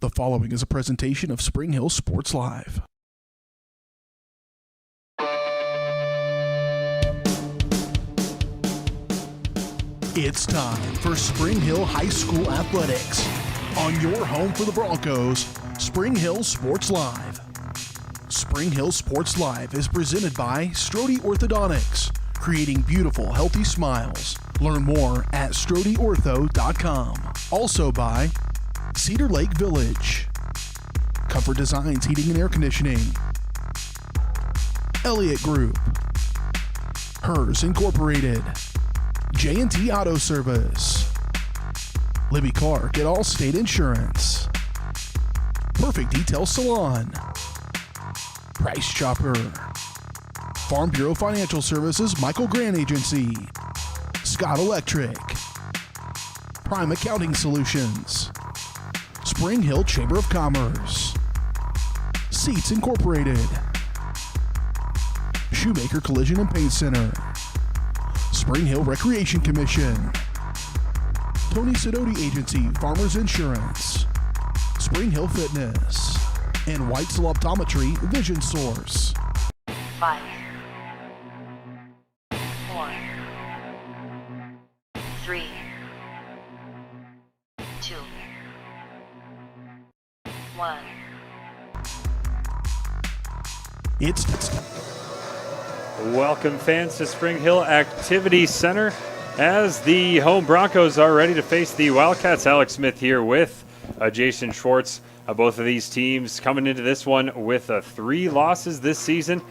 The following is a presentation of Spring Hill Sports Live. It's time for Spring Hill High School Athletics. On your home for the Broncos, Spring Hill Sports Live. Spring Hill Sports Live is presented by Strode Orthodontics, creating beautiful, healthy smiles. Learn more at StrodeOrtho.com. Also by Cedar Lake Village, Comfort Designs Heating and Air Conditioning, Elliott Group, Hers Incorporated, J&T Auto Service, Libby Clark at Allstate Insurance, Perfect Detail Salon, Price Chopper, Farm Bureau Financial Services Michael Grant Agency, Scott Electric, Prime Accounting Solutions, Spring Hill Chamber of Commerce, Seats Incorporated, Shoemaker Collision and Paint Center, Spring Hill Recreation Commission, Tony Sidoti Agency Farmers Insurance, Spring Hill Fitness, and Whitesell Optometry Vision Source. 5, 4, 3, 2, 1. It's Welcome, fans, to Spring Hill Activity Center as the home Broncos are ready to face the Wildcats. Alex Smith here with Jason Schwartz. Both of these teams coming into this one with 3 losses this season.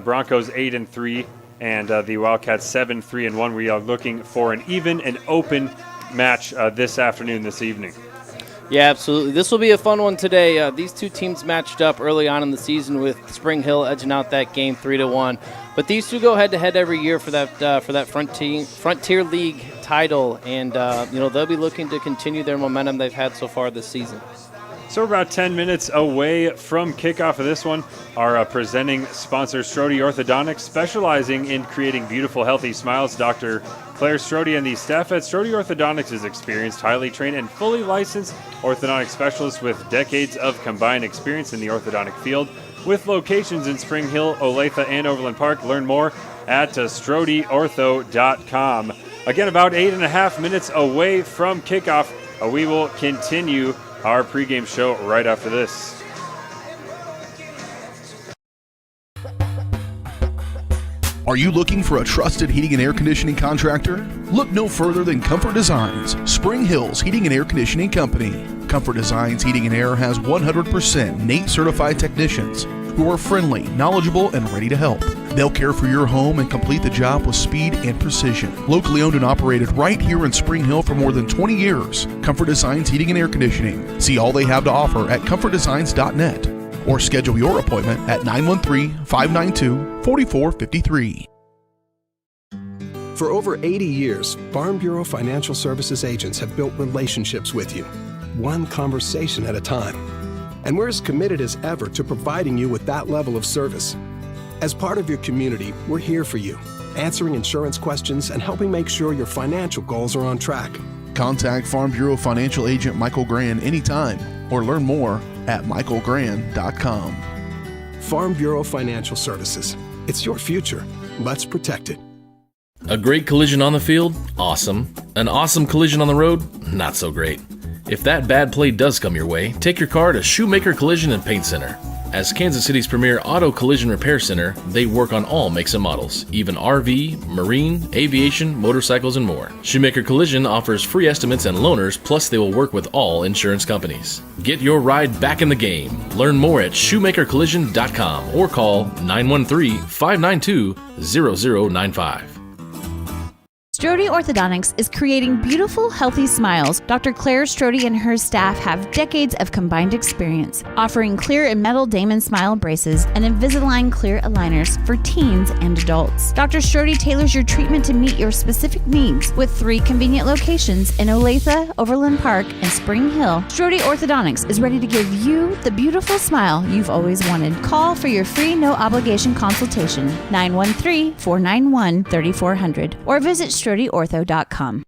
Broncos 8-3 and the Wildcats 7-3-1. We are looking for an even and open match this evening. Yeah, absolutely. This will be a fun one today. These two teams matched up early on in the season with Spring Hill edging out that game 3-1. But these two go head-to-head every year for that Frontier League title, and they'll be looking to continue their momentum they've had so far this season. So we're about 10 minutes away from kickoff of this one. Our presenting sponsor, Strode Orthodontics, specializing in creating beautiful, healthy smiles. Dr. Claire Strode and the staff at Strode Orthodontics is experienced, highly trained, and fully licensed orthodontic specialists with decades of combined experience in the orthodontic field. With locations in Spring Hill, Olathe, and Overland Park. Learn more at StrodeOrtho.com. Again, about 8.5 minutes away from kickoff. We will continue our pregame show right after this. Are you looking for a trusted heating and air conditioning contractor? Look no further than Comfort Designs, Spring Hill's heating and air conditioning company. Comfort Designs Heating and Air has 100% NATE certified technicians who are friendly, knowledgeable, and ready to help. They'll care for your home and complete the job with speed and precision. Locally owned and operated right here in Spring Hill for more than 20 years, Comfort Designs Heating and Air Conditioning. See all they have to offer at comfortdesigns.net or schedule your appointment at 913-592-4453. For over 80 years, Farm Bureau Financial Services agents have built relationships with you, one conversation at a time. And we're as committed as ever to providing you with that level of service. As part of your community, we're here for you, answering insurance questions and helping make sure your financial goals are on track. Contact Farm Bureau Financial Agent Michael Grand anytime or learn more at michaelgrand.com. Farm Bureau Financial Services. It's your future. Let's protect it. A great collision on the field? Awesome. An awesome collision on the road? Not so great. If that bad play does come your way, take your car to Shoemaker Collision and Paint Center. As Kansas City's premier auto collision repair center, they work on all makes and models, even RV, marine, aviation, motorcycles, and more. Shoemaker Collision offers free estimates and loaners, plus they will work with all insurance companies. Get your ride back in the game. Learn more at shoemakercollision.com or call 913-592-0095. Strode Orthodontics is creating beautiful, healthy smiles. Dr. Claire Strode and her staff have decades of combined experience, offering clear and metal Damon smile braces and Invisalign clear aligners for teens and adults. Dr. Strode tailors your treatment to meet your specific needs with 3 convenient locations in Olathe, Overland Park, and Spring Hill. Strode Orthodontics is ready to give you the beautiful smile you've always wanted. Call for your free no-obligation consultation, 913-491-3400, or visit StrodeOrtho.com.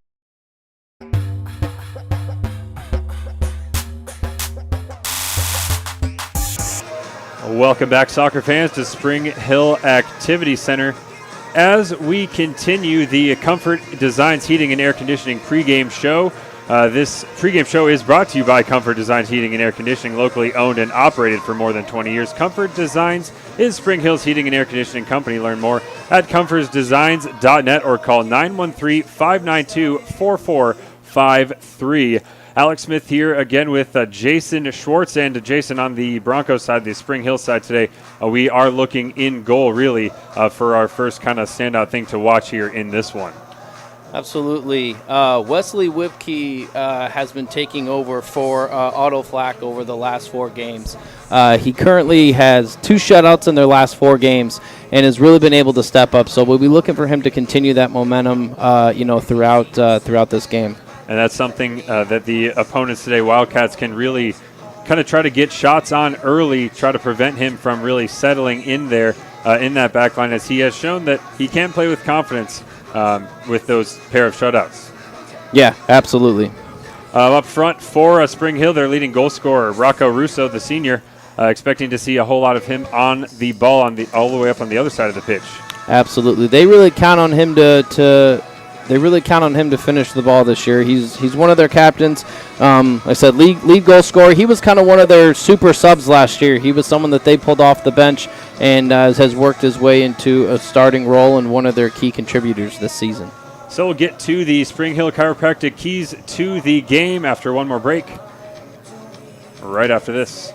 Welcome back, soccer fans, to Spring Hill Activity Center. As we continue the Comfort Designs Heating and Air Conditioning pregame show, this pregame show is brought to you by Comfort Designs Heating and Air Conditioning, locally owned and operated for more than 20 years. Comfort Designs is Spring Hill's heating and air conditioning company. Learn more at comfortdesigns.net or call 913-592-4453. Alex Smith here again with Jason Schwartz. And Jason, on the Broncos side, the Spring Hill side today, we are looking in goal really for our first kind of standout thing to watch here in this one. Absolutely. Wesley Whipke has been taking over for Otto Flack over the last 4 games. He currently has 2 shutouts in their last 4 games and has really been able to step up. So we'll be looking for him to continue that momentum, throughout this game. And that's something that the opponents today, Wildcats, can really kind of try to get shots on early, try to prevent him from really settling in there in that back line, as he has shown that he can play with confidence with those pair of shutouts. Yeah, absolutely. Up front for Spring Hill, their leading goal scorer, Rocco Russo, the senior, expecting to see a whole lot of him on the ball all the way up on the other side of the pitch. Absolutely. They really count on him to finish the ball this year. He's one of their captains. Like I said, lead goal scorer. He was kind of one of their super subs last year. He was someone that they pulled off the bench and has worked his way into a starting role and one of their key contributors this season. So we'll get to the Spring Hill Chiropractic keys to the game after one more break. Right after this.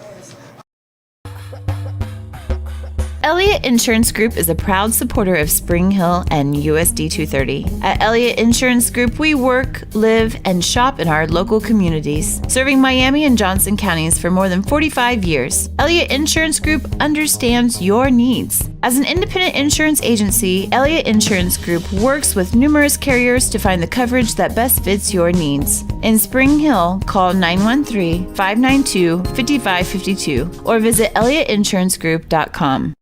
Elliott Insurance Group is a proud supporter of Spring Hill and USD 230. At Elliott Insurance Group, we work, live, and shop in our local communities, serving Miami and Johnson counties for more than 45 years. Elliott Insurance Group understands your needs. As an independent insurance agency, Elliott Insurance Group works with numerous carriers to find the coverage that best fits your needs. In Spring Hill, call 913-592-5552 or visit elliottInsuranceGroup.com.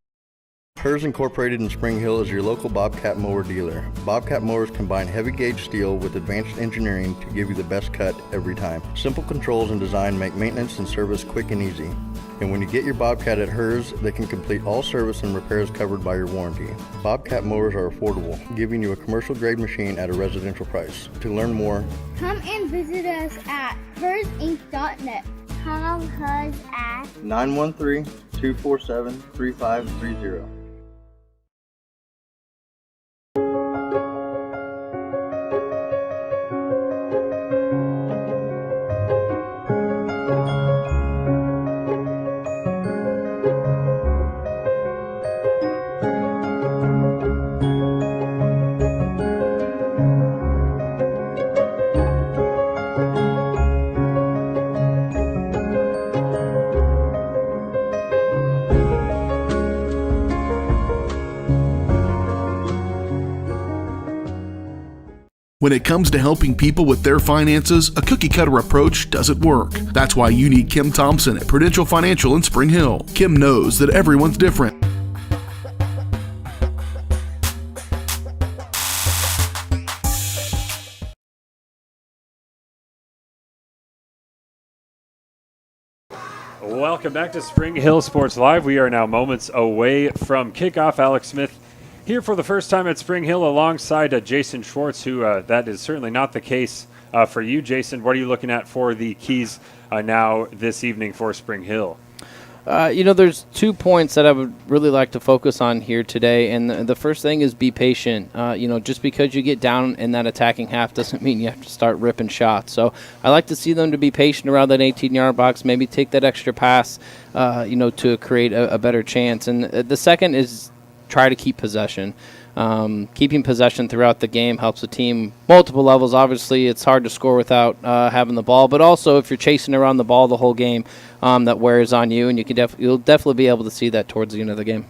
HERS Incorporated in Spring Hill is your local Bobcat mower dealer. Bobcat mowers combine heavy gauge steel with advanced engineering to give you the best cut every time. Simple controls and design make maintenance and service quick and easy. And when you get your Bobcat at HERS, they can complete all service and repairs covered by your warranty. Bobcat mowers are affordable, giving you a commercial grade machine at a residential price. To learn more, come and visit us at hersinc.net. Call HERS at 913-247-3530. When it comes to helping people with their finances, a cookie-cutter approach doesn't work. That's why you need Kim Thompson at Prudential Financial in Spring Hill. Kim knows that everyone's different. Welcome back to Spring Hill Sports Live. We are now moments away from kickoff. Alex Smith here for the first time at Spring Hill alongside Jason Schwartz, who that is certainly not the case for you. Jason, what are you looking at for the keys now this evening for Spring Hill? There's 2 points that I would really like to focus on here today, and the first thing is be patient. Just because you get down in that attacking half doesn't mean you have to start ripping shots. So I like to see them to be patient around that 18-yard box, maybe take that extra pass, to create a better chance. And the second is try to keep possession. Keeping possession throughout the game helps the team multiple levels. Obviously, it's hard to score without having the ball, but also if you're chasing around the ball the whole game, that wears on you, and you'll definitely be able to see that towards the end of the game.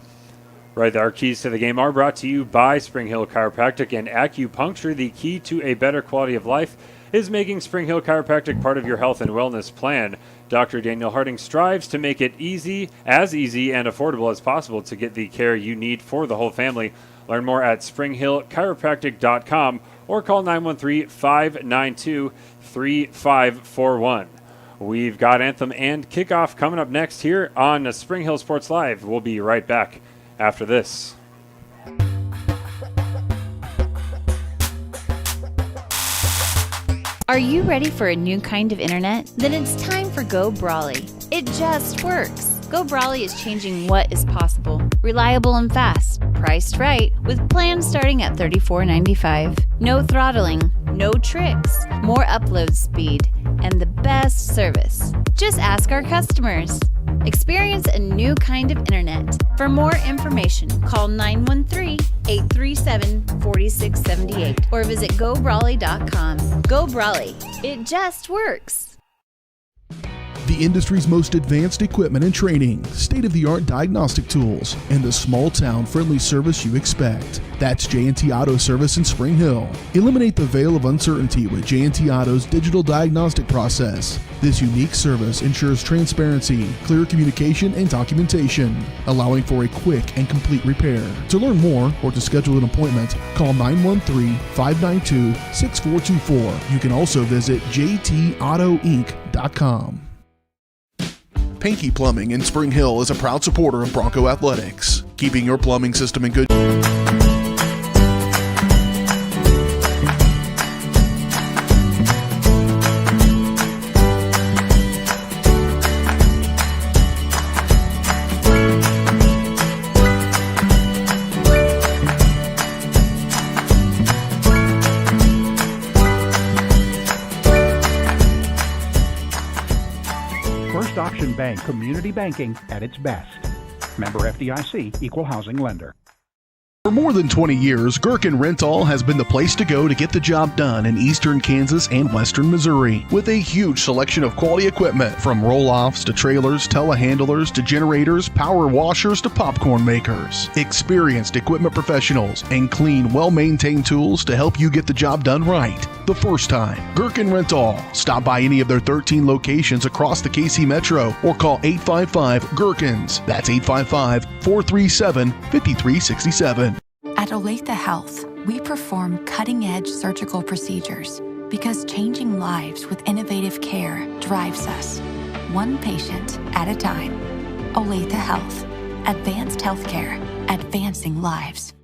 Right, our keys to the game are brought to you by Spring Hill Chiropractic and Acupuncture. The key to a better quality of life is making Spring Hill Chiropractic part of your health and wellness plan. Dr. Daniel Harding strives to make it easy and affordable as possible to get the care you need for the whole family. Learn more at springhillchiropractic.com or call 913-592-3541. We've got Anthem and Kickoff coming up next here on Spring Hill Sports Live. We'll be right back after this. Are you ready for a new kind of internet? Then it's time for Go Brawley. It just works. Go Brawley is changing what is possible. Reliable and fast, priced right, with plans starting at $34.95. No throttling, no tricks, more upload speed, and the best service. Just ask our customers. Experience a new kind of internet. For more information, call 913-837-4678 or visit GoBrawley.com. Go Brawley. It just works. The industry's most advanced equipment and training, state-of-the-art diagnostic tools, and the small-town friendly service you expect. That's J&T Auto Service in Spring Hill. Eliminate the veil of uncertainty with J&T Auto's digital diagnostic process. This unique service ensures transparency, clear communication, and documentation, allowing for a quick and complete repair. To learn more or to schedule an appointment, call 913-592-6424. You can also visit jtautoinc.com. Pankey Plumbing in Spring Hill is a proud supporter of Bronco Athletics, keeping your plumbing system in good. First Option Bank, community banking at its best. Member FDIC, equal housing lender. For more than 20 years, Gherkin Rental has been the place to go to get the job done in eastern Kansas and western Missouri. With a huge selection of quality equipment, from roll-offs to trailers, telehandlers to generators, power washers to popcorn makers. Experienced equipment professionals and clean, well-maintained tools to help you get the job done right the first time. Gherkin Rental. Stop by any of their 13 locations across the KC Metro or call 855-GHERKINS. That's 855-437-5367. At Olathe Health, we perform cutting-edge surgical procedures because changing lives with innovative care drives us, one patient at a time. Olathe Health. Advanced healthcare. Advancing lives.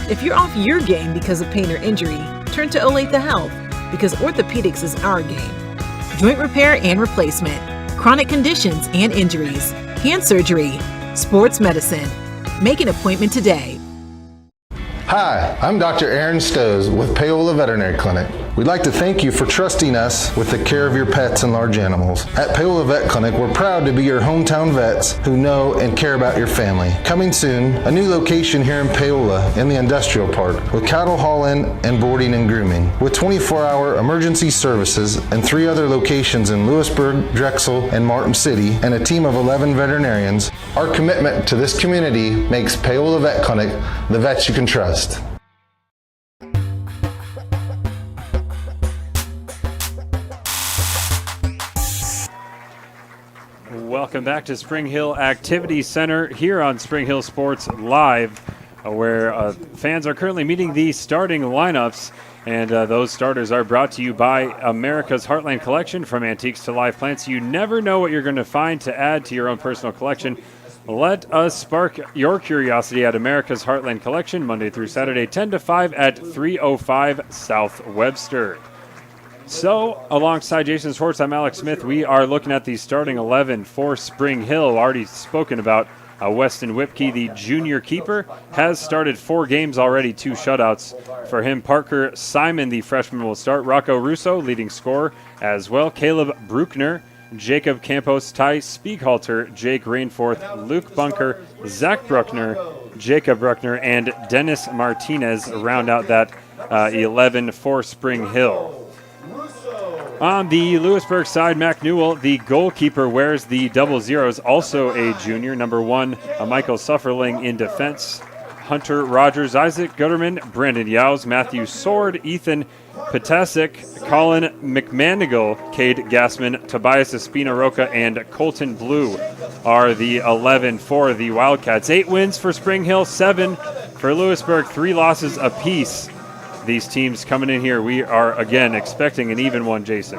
If you're off your game because of pain or injury, turn to Olathe Health because orthopedics is our game. Joint repair and replacement, chronic conditions and injuries, hand surgery, sports medicine. Make an appointment today. Hi, I'm Dr. Aaron Stoes with Paola Veterinary Clinic. We'd like to thank you for trusting us with the care of your pets and large animals. At Paola Vet Clinic, we're proud to be your hometown vets who know and care about your family. Coming soon, a new location here in Paola in the industrial park with cattle haul-in and boarding and grooming. With 24-hour emergency services and 3 other locations in Louisburg, Drexel, and Martin City, and a team of 11 veterinarians, our commitment to this community makes Paola Vet Clinic the vets you can trust. Welcome back to Spring Hill Activity Center here on Spring Hill Sports Live, where fans are currently meeting the starting lineups, and those starters are brought to you by America's Heartland Collection. From antiques to live plants, you never know what you're going to find to add to your own personal collection. Let us spark your curiosity at America's Heartland Collection, Monday through Saturday, 10 to 5 at 305 South Webster. So, alongside Jason Schwartz, I'm Alex Smith. We are looking at the starting 11 for Spring Hill. Already spoken about Weston Whipke, the junior keeper, has started 4 games already, 2 shutouts for him. Parker Simon, the freshman, will start. Rocco Russo, leading scorer as well. Caleb Bruckner, Jacob Campos, Ty Spieghalter, Jake Rainforth, Luke Bunker, Zach Bruckner, Jacob Bruckner, and Dennis Martinez round out that 11 for Spring Hill. On the Louisburg side, Mac Newell, the goalkeeper, wears the double zeros, also a junior. Number 1, Michael Sufferling in defense. Hunter Rogers, Isaac Gutterman, Brandon Yowes, Matthew Sword, Ethan Patasic, Colin McManigal, Cade Gassman, Tobias Espina-Roca, and Colton Blue are the 11 for the Wildcats. 8 wins for Spring Hill, 7 for Louisburg, 3 losses apiece. These teams coming in here, we are again expecting an even one, Jason.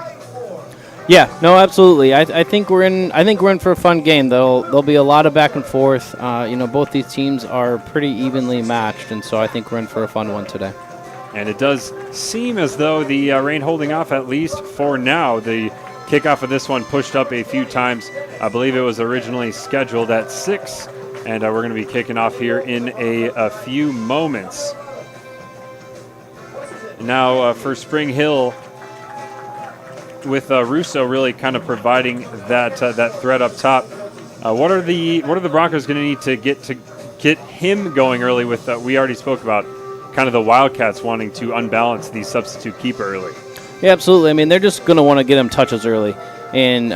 Yeah, no, absolutely. I think we're in. I think we're in for a fun game. There'll be a lot of back and forth. Both these teams are pretty evenly matched, and so I think we're in for a fun one today. And it does seem as though the rain holding off, at least for now. The kickoff of this one pushed up a few times. I believe it was originally scheduled at 6, and we're going to be kicking off here in a few moments. Now for Spring Hill, with Russo really kind of providing that threat up top. What are the Broncos going to need to get him going early? With we already spoke about kind of the Wildcats wanting to unbalance the substitute keeper early. Yeah, absolutely. I mean, they're just going to want to get him touches early. And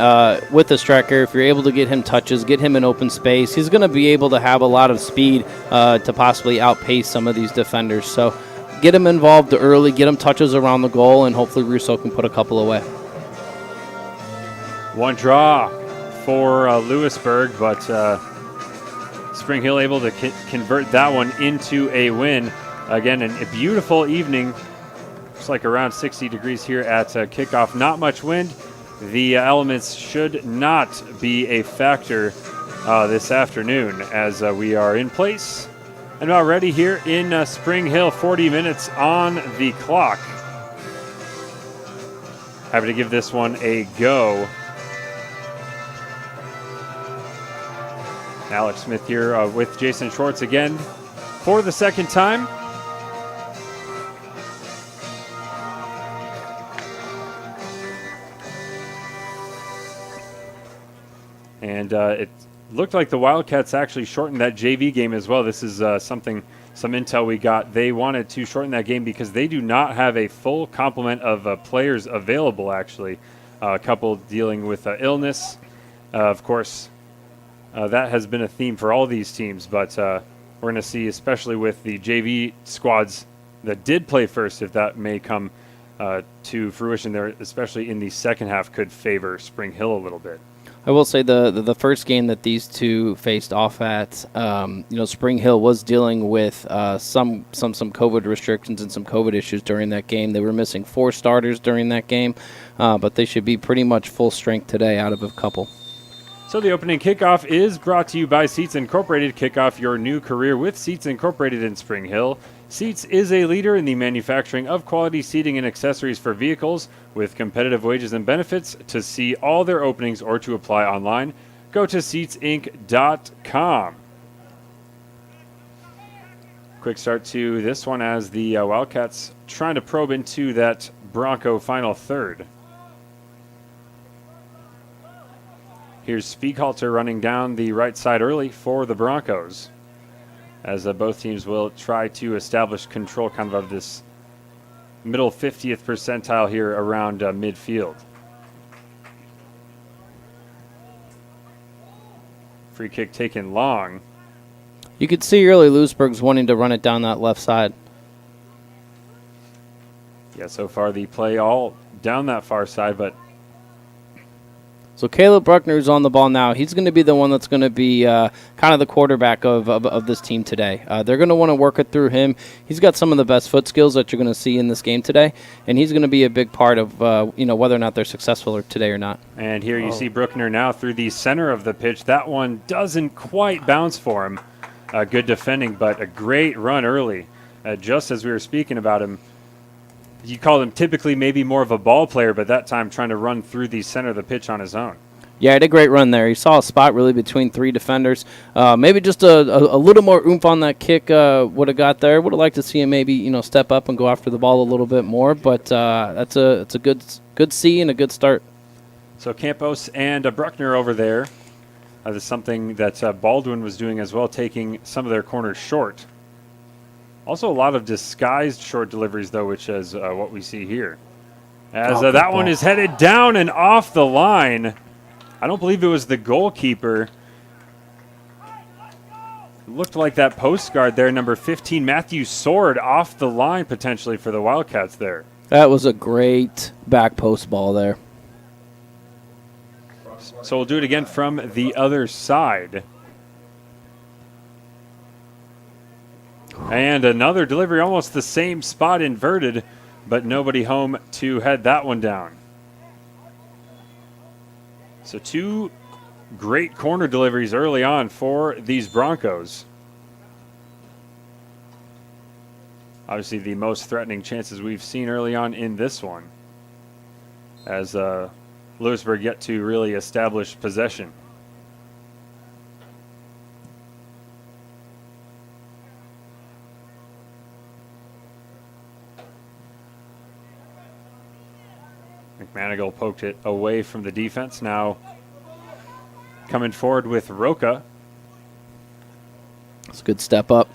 with the striker, if you're able to get him touches, get him in open space, he's going to be able to have a lot of speed to possibly outpace some of these defenders. So get him involved early, get him touches around the goal, and hopefully Russo can put a couple away. One draw for Louisburg, but Spring Hill able to convert that one into a win. Again, a beautiful evening. It's like around 60 degrees here at kickoff. Not much wind. The elements should not be a factor this afternoon as we are in place and about ready here in Spring Hill. 40 minutes on the clock. Happy to give this one a go. Alex Smith here with Jason Schwartz again for the second time. And it looked like the Wildcats actually shortened that JV game as well. This is some intel we got. They wanted to shorten that game because they do not have a full complement of players available, actually. A couple dealing with illness. Of course, that has been a theme for all these teams, but we're going to see, especially with the JV squads that did play first, if that may come to fruition there, especially in the second half, could favor Spring Hill a little bit. I will say the first game that these two faced off at, Spring Hill was dealing with some COVID restrictions and some COVID issues during that game. They were missing 4 starters during that game, but they should be pretty much full strength today out of a couple. So the opening kickoff is brought to you by Seats Incorporated. Kick off your new career with Seats Incorporated in Spring Hill. Seats is a leader in the manufacturing of quality seating and accessories for vehicles with competitive wages and benefits. To see all their openings or to apply online, go to seatsinc.com. Quick start to this one as the Wildcats trying to probe into that Bronco final third. Here's Spieghalter running down the right side early for the Broncos, as both teams will try to establish control kind of this middle 50th percentile here around midfield. Free kick taken long. You could see early Louisburg's wanting to run it down that left side. Yeah, so far the play all down that far side, but so Caleb Bruckner's on the ball now. He's going to be the one that's going to be kind of the quarterback of this team today. They're going to want to work it through him. He's got some of the best foot skills that you're going to see in this game today, and he's going to be a big part of whether or not they're successful today or not. And here you see Bruckner now through the center of the pitch. That one doesn't quite bounce for him. Good defending, but a great run early. Just as we were speaking about him, you call him typically maybe more of a ball player, but that time trying to run through the center of the pitch on his own. Yeah, he had a great run there. He saw a spot really between 3 defenders. Maybe just a little more oomph on that kick would have got there. Would have liked to see him maybe step up and go after the ball a little bit more, but it's a good see and a good start. So Campos and Bruckner over there. That's something that Baldwin was doing as well, taking some of their corners short. Also a lot of disguised short deliveries, though, which is what we see here. As that one is headed down and off the line. I don't believe it was the goalkeeper. It looked like that post guard there, number 15, Matthew Sword, off the line potentially for the Wildcats there. That was a great back post ball there. So we'll do it again from the other side. And another delivery, almost the same spot inverted, but nobody home to head that one down. So 2 great corner deliveries early on for these Broncos. Obviously the most threatening chances we've seen early on in this one, as Louisburg yet to really establish possession. McManigal poked it away from the defense. Now coming forward with Roca. It's a good step up.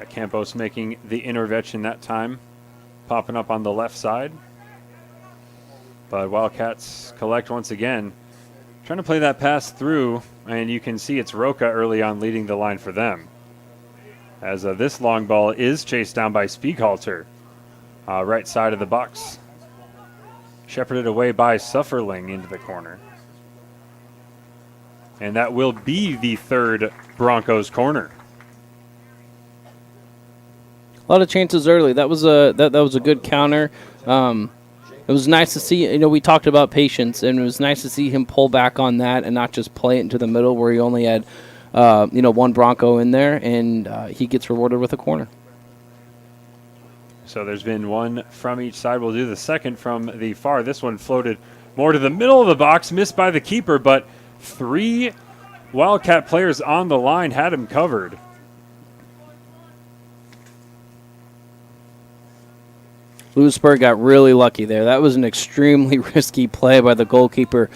Campos making the intervention that time, popping up on the left side. But Wildcats collect once again, trying to play that pass through, and you can see it's Roca early on leading the line for them. As this long ball is chased down by Spieghalter, right side of the box. Shepherded away by Sufferling into the corner. And that will be the 3rd Broncos corner. A lot of chances early. That was a that was a good counter. It was nice to see. We talked about patience, and it was nice to see him pull back on that and not just play it into the middle where he only had, one Bronco in there, and he gets rewarded with a corner. So there's been one from each side. We'll do the second from the far. This one floated more to the middle of the box, missed by the keeper, but 3 Wildcat players on the line had him covered. Louisburg got really lucky there. That was an extremely risky play by the goalkeeper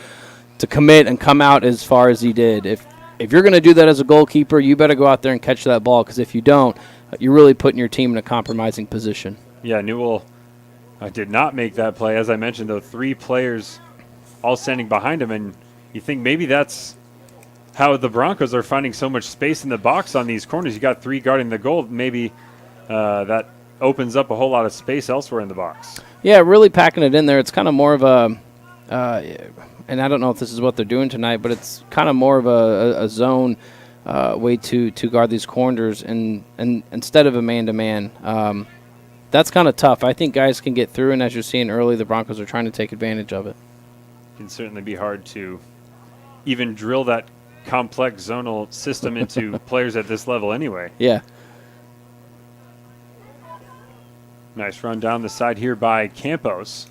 to commit and come out as far as he did. If you're going to do that as a goalkeeper, you better go out there and catch that ball, because if you don't, you're really putting your team in a compromising position. Yeah, Newell did not make that play. As I mentioned, though, 3 players all standing behind him, and you think maybe that's how the Broncos are finding so much space in the box on these corners. You got 3 guarding the goal. Maybe that opens up a whole lot of space elsewhere in the box. Yeah, really packing it in there. It's kind of more of a, and I don't know if this is what they're doing tonight, but it's kind of more of a zone way to guard these corners, and instead of a man-to-man. That's kind of tough. I think guys can get through, and as you're seeing early, the Broncos are trying to take advantage of it. It can certainly be hard to even drill that complex zonal system into players at this level anyway. Yeah. Nice run down the side here by Campos.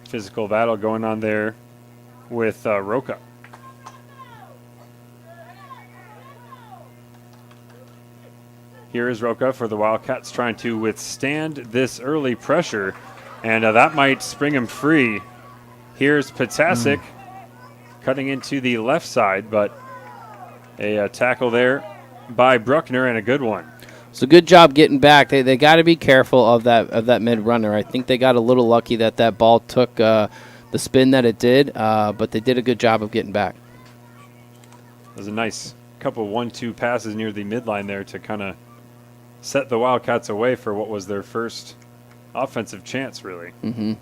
Physical battle going on there with Roca. Here is Roca for the Wildcats, trying to withstand this early pressure, and that might spring him free. Here's Potasic cutting into the left side, but a tackle there by Bruckner, and a good one. So good job getting back. They got to be careful of that mid runner. I think they got a little lucky that ball took the spin that it did, but they did a good job of getting back. It was a nice couple 1-2 passes near the midline there to kind of set the Wildcats away for what was their first offensive chance, really. Mm-hmm.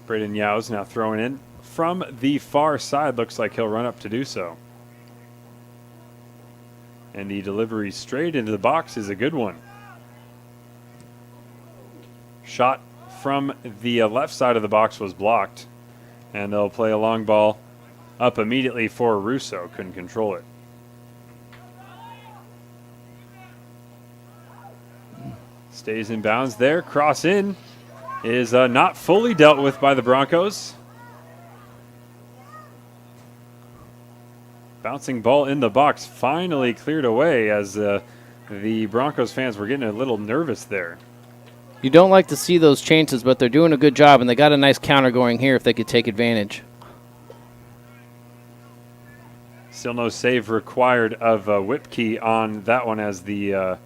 Braden Yow's now throwing in from the far side. Looks like he'll run up to do so. And the delivery straight into the box is a good one. Shot from the left side of the box was blocked. And they'll play a long ball up immediately for Russo. Couldn't control it. Stays in bounds there. Cross in is not fully dealt with by the Broncos. Bouncing ball in the box finally cleared away, as the Broncos fans were getting a little nervous there. You don't like to see those chances, but they're doing a good job, and they got a nice counter going here if they could take advantage. Still no save required of Whipkey on that one, as the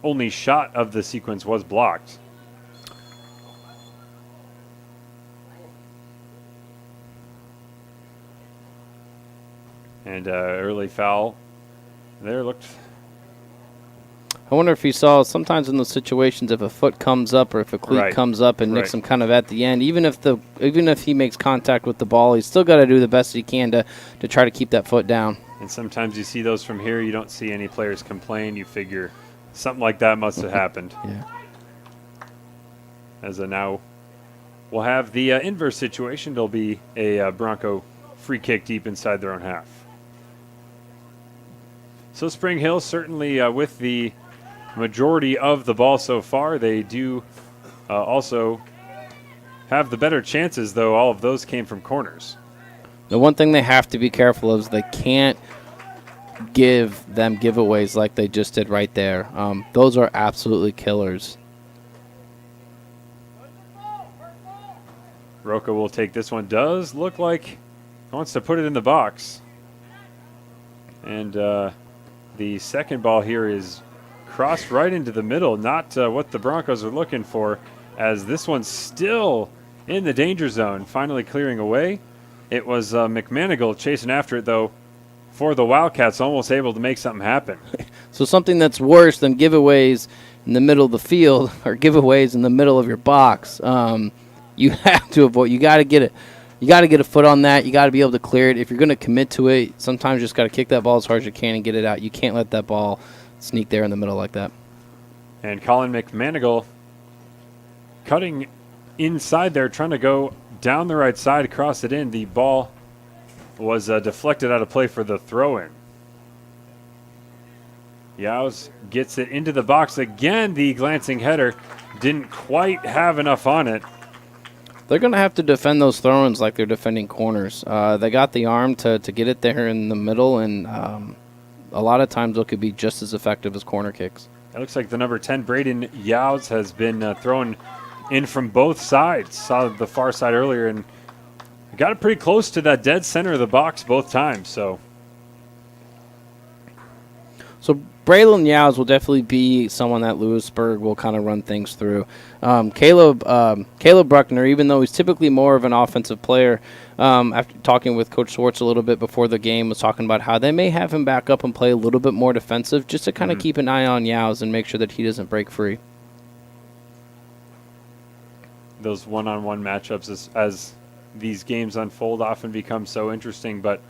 only shot of the sequence was blocked. And early foul there looked. I wonder if you saw sometimes in those situations, if a foot comes up or if a cleat comes up and nicks him kind of at the end, even if he makes contact with the ball, he's still got to do the best he can to try to keep that foot down. And sometimes you see those from here, you don't see any players complain. You figure something like that must have happened. Yeah. as now we'll have the inverse situation. There'll be a Bronco free kick deep inside their own half. So Spring Hill certainly with the majority of the ball so far. They do also have the better chances, though all of those came from corners. The one thing they have to be careful of is they can't give them giveaways like they just did right there. Those are absolutely killers. Roca will take this one. Does look like he wants to put it in the box. And the second ball here is crossed right into the middle. Not what the Broncos are looking for, as this one's still in the danger zone, finally clearing away. It was McManigal chasing after it, though, for the Wildcats, almost able to make something happen. So something that's worse than giveaways in the middle of the field or giveaways in the middle of your box. You have to avoid. You got to get it. You got to get a foot on that. You got to be able to clear it. If you're going to commit to it, sometimes you just got to kick that ball as hard as you can and get it out. You can't let that ball sneak there in the middle like that. And Colin McManigal cutting inside there, trying to go down the right side, cross it in. The ball was deflected out of play for the throw-in. Yaos gets it into the box again. The glancing header didn't quite have enough on it. They're going to have to defend those throw-ins like they're defending corners. They got the arm to get it there in the middle, and a lot of times it could be just as effective as corner kicks. It looks like the number 10, Braden Yaos, has been thrown in from both sides. Saw the far side earlier and got it pretty close to that dead center of the box both times. So Braylon Yaos will definitely be someone that Louisburg will kind of run things through. Caleb Bruckner, even though he's typically more of an offensive player, after talking with Coach Swartz a little bit before the game, was talking about how they may have him back up and play a little bit more defensive just to kind of keep an eye on Yaos and make sure that he doesn't break free. Those one-on-one matchups as these games unfold often become so interesting, but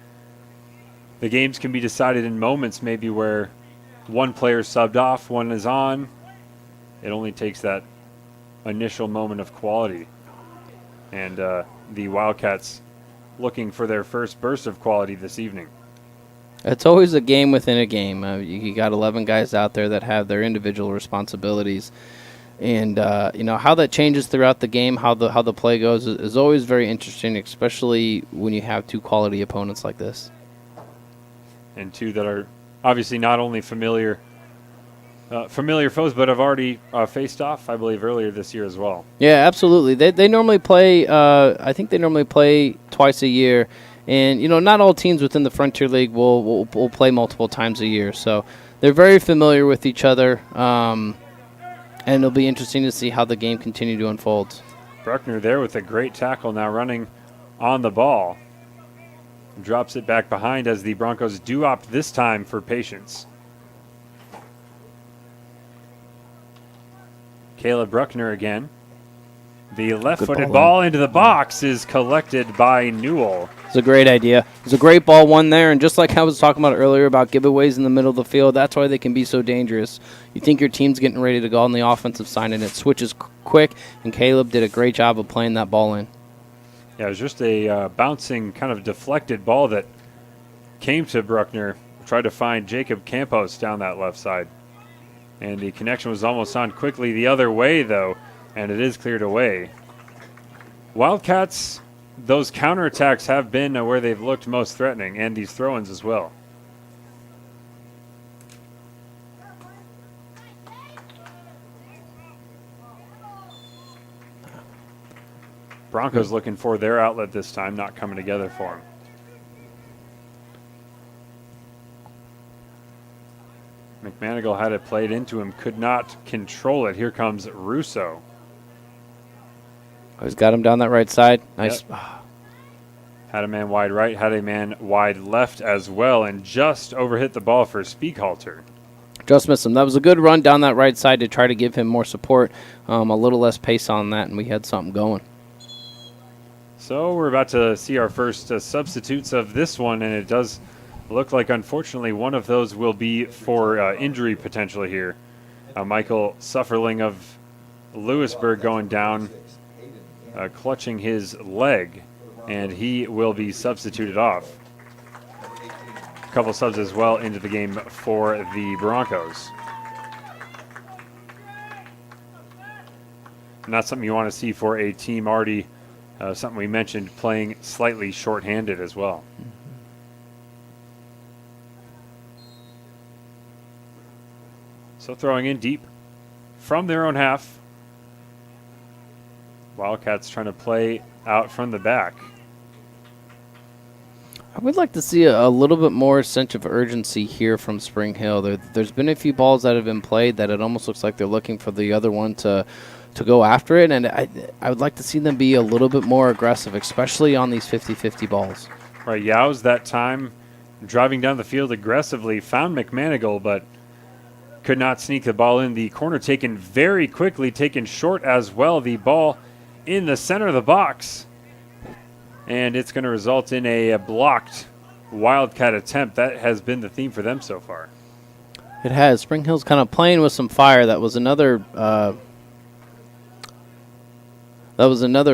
the games can be decided in moments maybe where one player subbed off, one is on. It only takes that initial moment of quality. And the Wildcats looking for their first burst of quality this evening. It's always a game within a game. You got 11 guys out there that have their individual responsibilities. And how that changes throughout the game, how the play goes, is always very interesting, especially when you have two quality opponents like this. And two that are obviously not only familiar foes, but have already faced off, I believe, earlier this year as well. Yeah, absolutely. They normally play, I think they normally play twice a year. And, not all teams within the Frontier League will play multiple times a year. So they're very familiar with each other. And it'll be interesting to see how the game continue to unfold. Bruckner there with a great tackle, now running on the ball. Drops it back behind as the Broncos do opt this time for patience. Caleb Bruckner again. The left-footed ball into the box is collected by Newell. It's a great idea. It's a great ball one there, and just like I was talking about earlier about giveaways in the middle of the field, that's why they can be so dangerous. You think your team's getting ready to go on the offensive side, and it switches quick, and Caleb did a great job of playing that ball in. Yeah, it was just a bouncing, kind of deflected ball that came to Bruckner. Tried to find Jacob Campos down that left side. And the connection was almost on quickly the other way, though, and it is cleared away. Wildcats, those counterattacks have been where they've looked most threatening, and these throw-ins as well. Broncos looking for their outlet this time, not coming together for them. McManigal had it played into him, could not control it. Here comes Russo. He's got him down that right side. Nice. Yep. Had a man wide right, had a man wide left as well, and just overhit the ball for Spieghalter. Just missed him. That was a good run down that right side to try to give him more support, a little less pace on that, and we had something going. So we're about to see our first substitutes of this one, and it does look like, unfortunately, one of those will be for injury potentially here. Michael Sufferling of Louisburg going down, clutching his leg, and he will be substituted off. A couple subs as well into the game for the Broncos. Not something you want to see for a team already, something we mentioned, playing slightly shorthanded as well. So throwing in deep from their own half. Wildcats trying to play out from the back. I would like to see a little bit more sense of urgency here from Spring Hill. There's been a few balls that have been played that it almost looks like they're looking for the other one to go after it, and I would like to see them be a little bit more aggressive, especially on these 50-50 balls. Right, Yao's that time driving down the field aggressively, found McManigal, but could not sneak the ball in. The corner taken very quickly, taken short as well. The ball in the center of the box, and it's going to result in a blocked Wildcat attempt. That has been the theme for them so far. It has. Spring Hill's kind of playing with some fire. That was another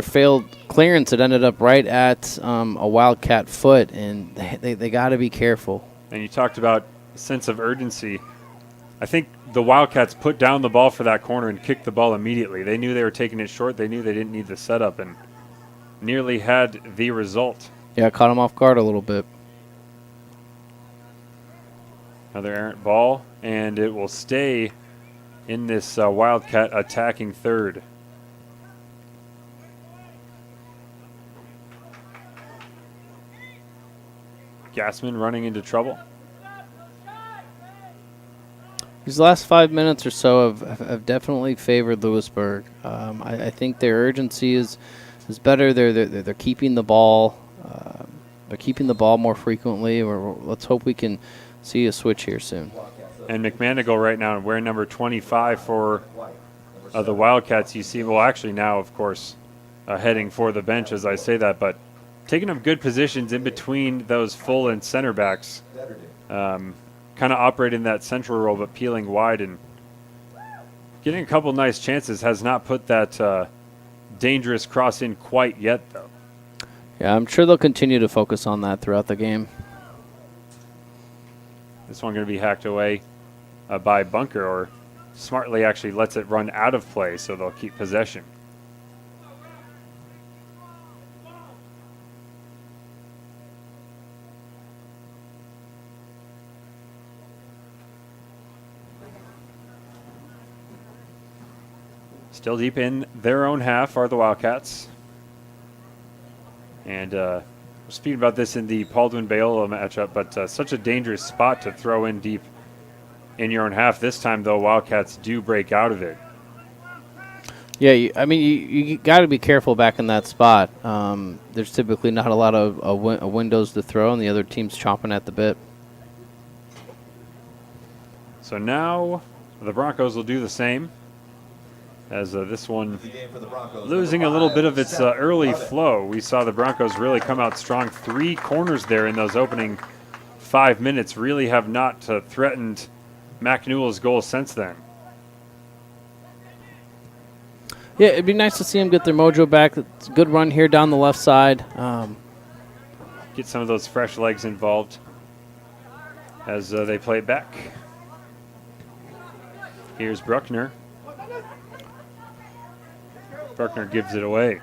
failed clearance that ended up right at a Wildcat foot, and they got to be careful. And you talked about sense of urgency. I think the Wildcats put down the ball for that corner and kicked the ball immediately. They knew they were taking it short. They knew they didn't need the setup, and nearly had the result. Yeah, caught them off guard a little bit. Another errant ball, and it will stay in this Wildcat attacking third. Gassman running into trouble. These last 5 minutes or so have definitely favored Louisburg. I think their urgency is better. They're keeping the ball. They're keeping the ball more frequently. Let's hope we can see a switch here soon. And McManigal right now wearing number 25 for the Wildcats. You see, well, actually now, of course, heading for the bench as I say that, but taking up good positions in between those full and center backs. Kind of operating that central role, but peeling wide and getting a couple nice chances. Has not put that dangerous cross in quite yet, though. Yeah, I'm sure they'll continue to focus on that throughout the game. This one going to be hacked away by Bunker, or smartly actually lets it run out of play, so they'll keep possession. Still deep in their own half are the Wildcats. And we're speaking about this in the Baldwin-Bayola matchup, but such a dangerous spot to throw in deep in your own half. This time, though, Wildcats do break out of it. Yeah, you got to be careful back in that spot. There's typically not a lot of windows to throw, and the other team's chomping at the bit. So now the Broncos will do the same. As this one losing a little bit of its early flow. We saw the Broncos really come out strong. 3 corners there in those opening 5 minutes. Really have not threatened Mac Newell's goal since then. Yeah, it'd be nice to see them get their mojo back. It's a good run here down the left side. Get some of those fresh legs involved as they play it back. Here's Bruckner. Bruckner gives it away.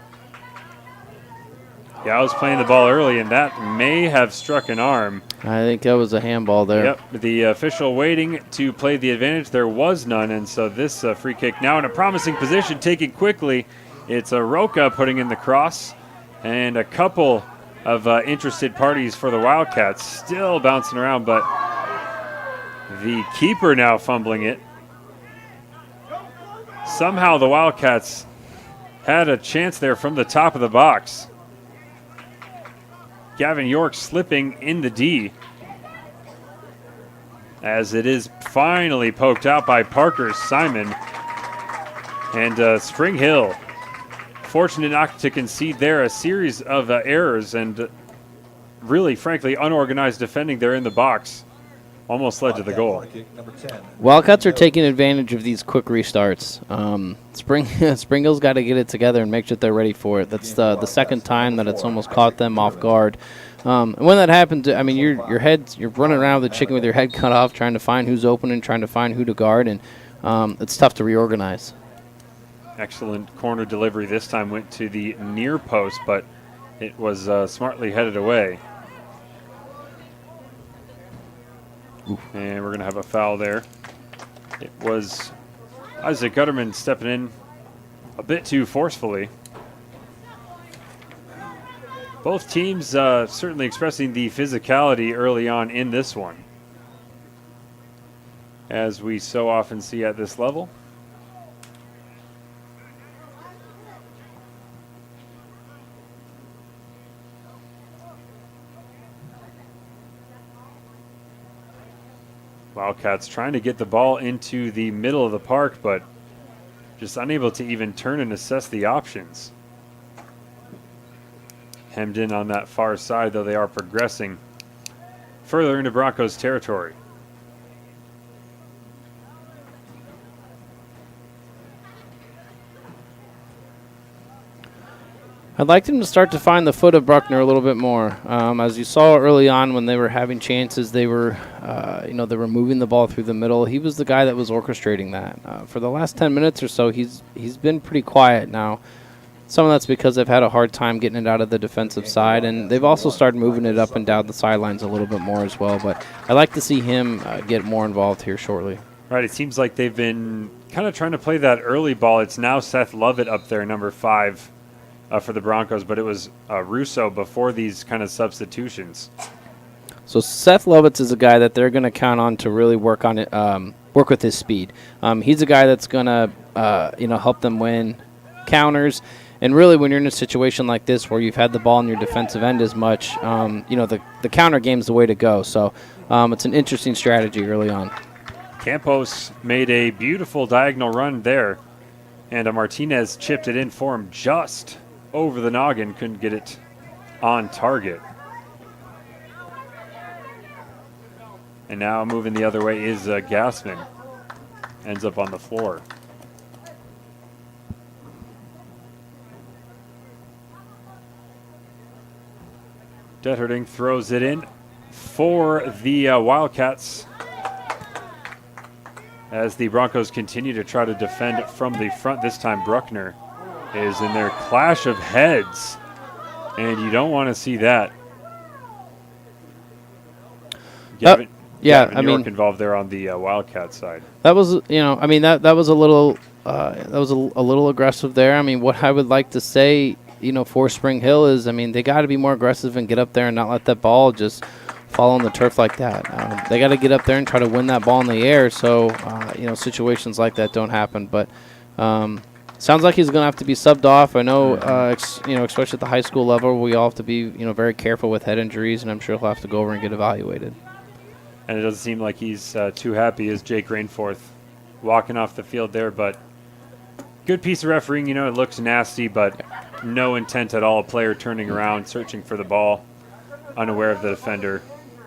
Yeah, I was playing the ball early, and that may have struck an arm. I think that was a handball there. Yep, the official waiting to play the advantage. There was none, and so this free kick now in a promising position, taken quickly. It's Roca putting in the cross, and a couple of interested parties for the Wildcats still bouncing around, but the keeper now fumbling it. Somehow the Wildcats had a chance there from the top of the box. Gavin York slipping in the D as it is finally poked out by Parker Simon. And Spring Hill fortunate not to concede there. A series of errors and really, frankly, unorganized defending there in the box almost led to the goal. Wildcats are taking advantage of these quick restarts. Spring Hill's got to get it together and make sure they're ready for it. That's the second time that it's almost caught them off guard. And when that happens, I mean, you're running around with the chicken with your head cut off, trying to find who's open and trying to find who to guard, and it's tough to reorganize. Excellent corner delivery this time, went to the near post, but it was smartly headed away. And we're going to have a foul there. It was Isaac Gutterman stepping in a bit too forcefully. Both teams certainly expressing the physicality early on in this one, as we so often see at this level. Wildcats trying to get the ball into the middle of the park, but just unable to even turn and assess the options. Hemmed in on that far side, though they are progressing further into Broncos territory. I'd like them to start to find the foot of Bruckner a little bit more. As you saw early on when they were having chances, they were moving the ball through the middle. He was the guy that was orchestrating that. For the last 10 minutes or so, he's been pretty quiet now. Some of that's because they've had a hard time getting it out of the defensive side, and they've also started moving it up and down the sidelines a little bit more as well. But I'd like to see him get more involved here shortly. Right, it seems like they've been kind of trying to play that early ball. It's now Seth Lovett up there, number 5. For the Broncos, but it was Russo before these kind of substitutions. So Seth Lovitz is a guy that they're going to count on to really work on it, work with his speed. He's a guy that's going to help them win counters. And really, when you're in a situation like this where you've had the ball in your defensive end as much, the counter game's the way to go. So it's an interesting strategy early on. Campos made a beautiful diagonal run there, and Martinez chipped it in for him just over the noggin, couldn't get it on target. And now moving the other way is Gassman. Ends up on the floor. Detterding throws it in for the Wildcats as the Broncos continue to try to defend from the front. This time Bruckner is in their clash of heads, and you don't want to see that. Gavin York involved there on the Wildcat side. That was, that was a little aggressive there. I mean, what I would like to say, for Spring Hill is, they got to be more aggressive and get up there and not let that ball just fall on the turf like that. They got to get up there and try to win that ball in the air, so situations like that don't happen. But sounds like he's going to have to be subbed off. I know, especially at the high school level, we all have to be, very careful with head injuries, and I'm sure he'll have to go over and get evaluated. And it doesn't seem like he's too happy as Jake Rainforth walking off the field there, but good piece of refereeing. It looks nasty, but no intent at all. A player turning around, searching for the ball, unaware of the defender.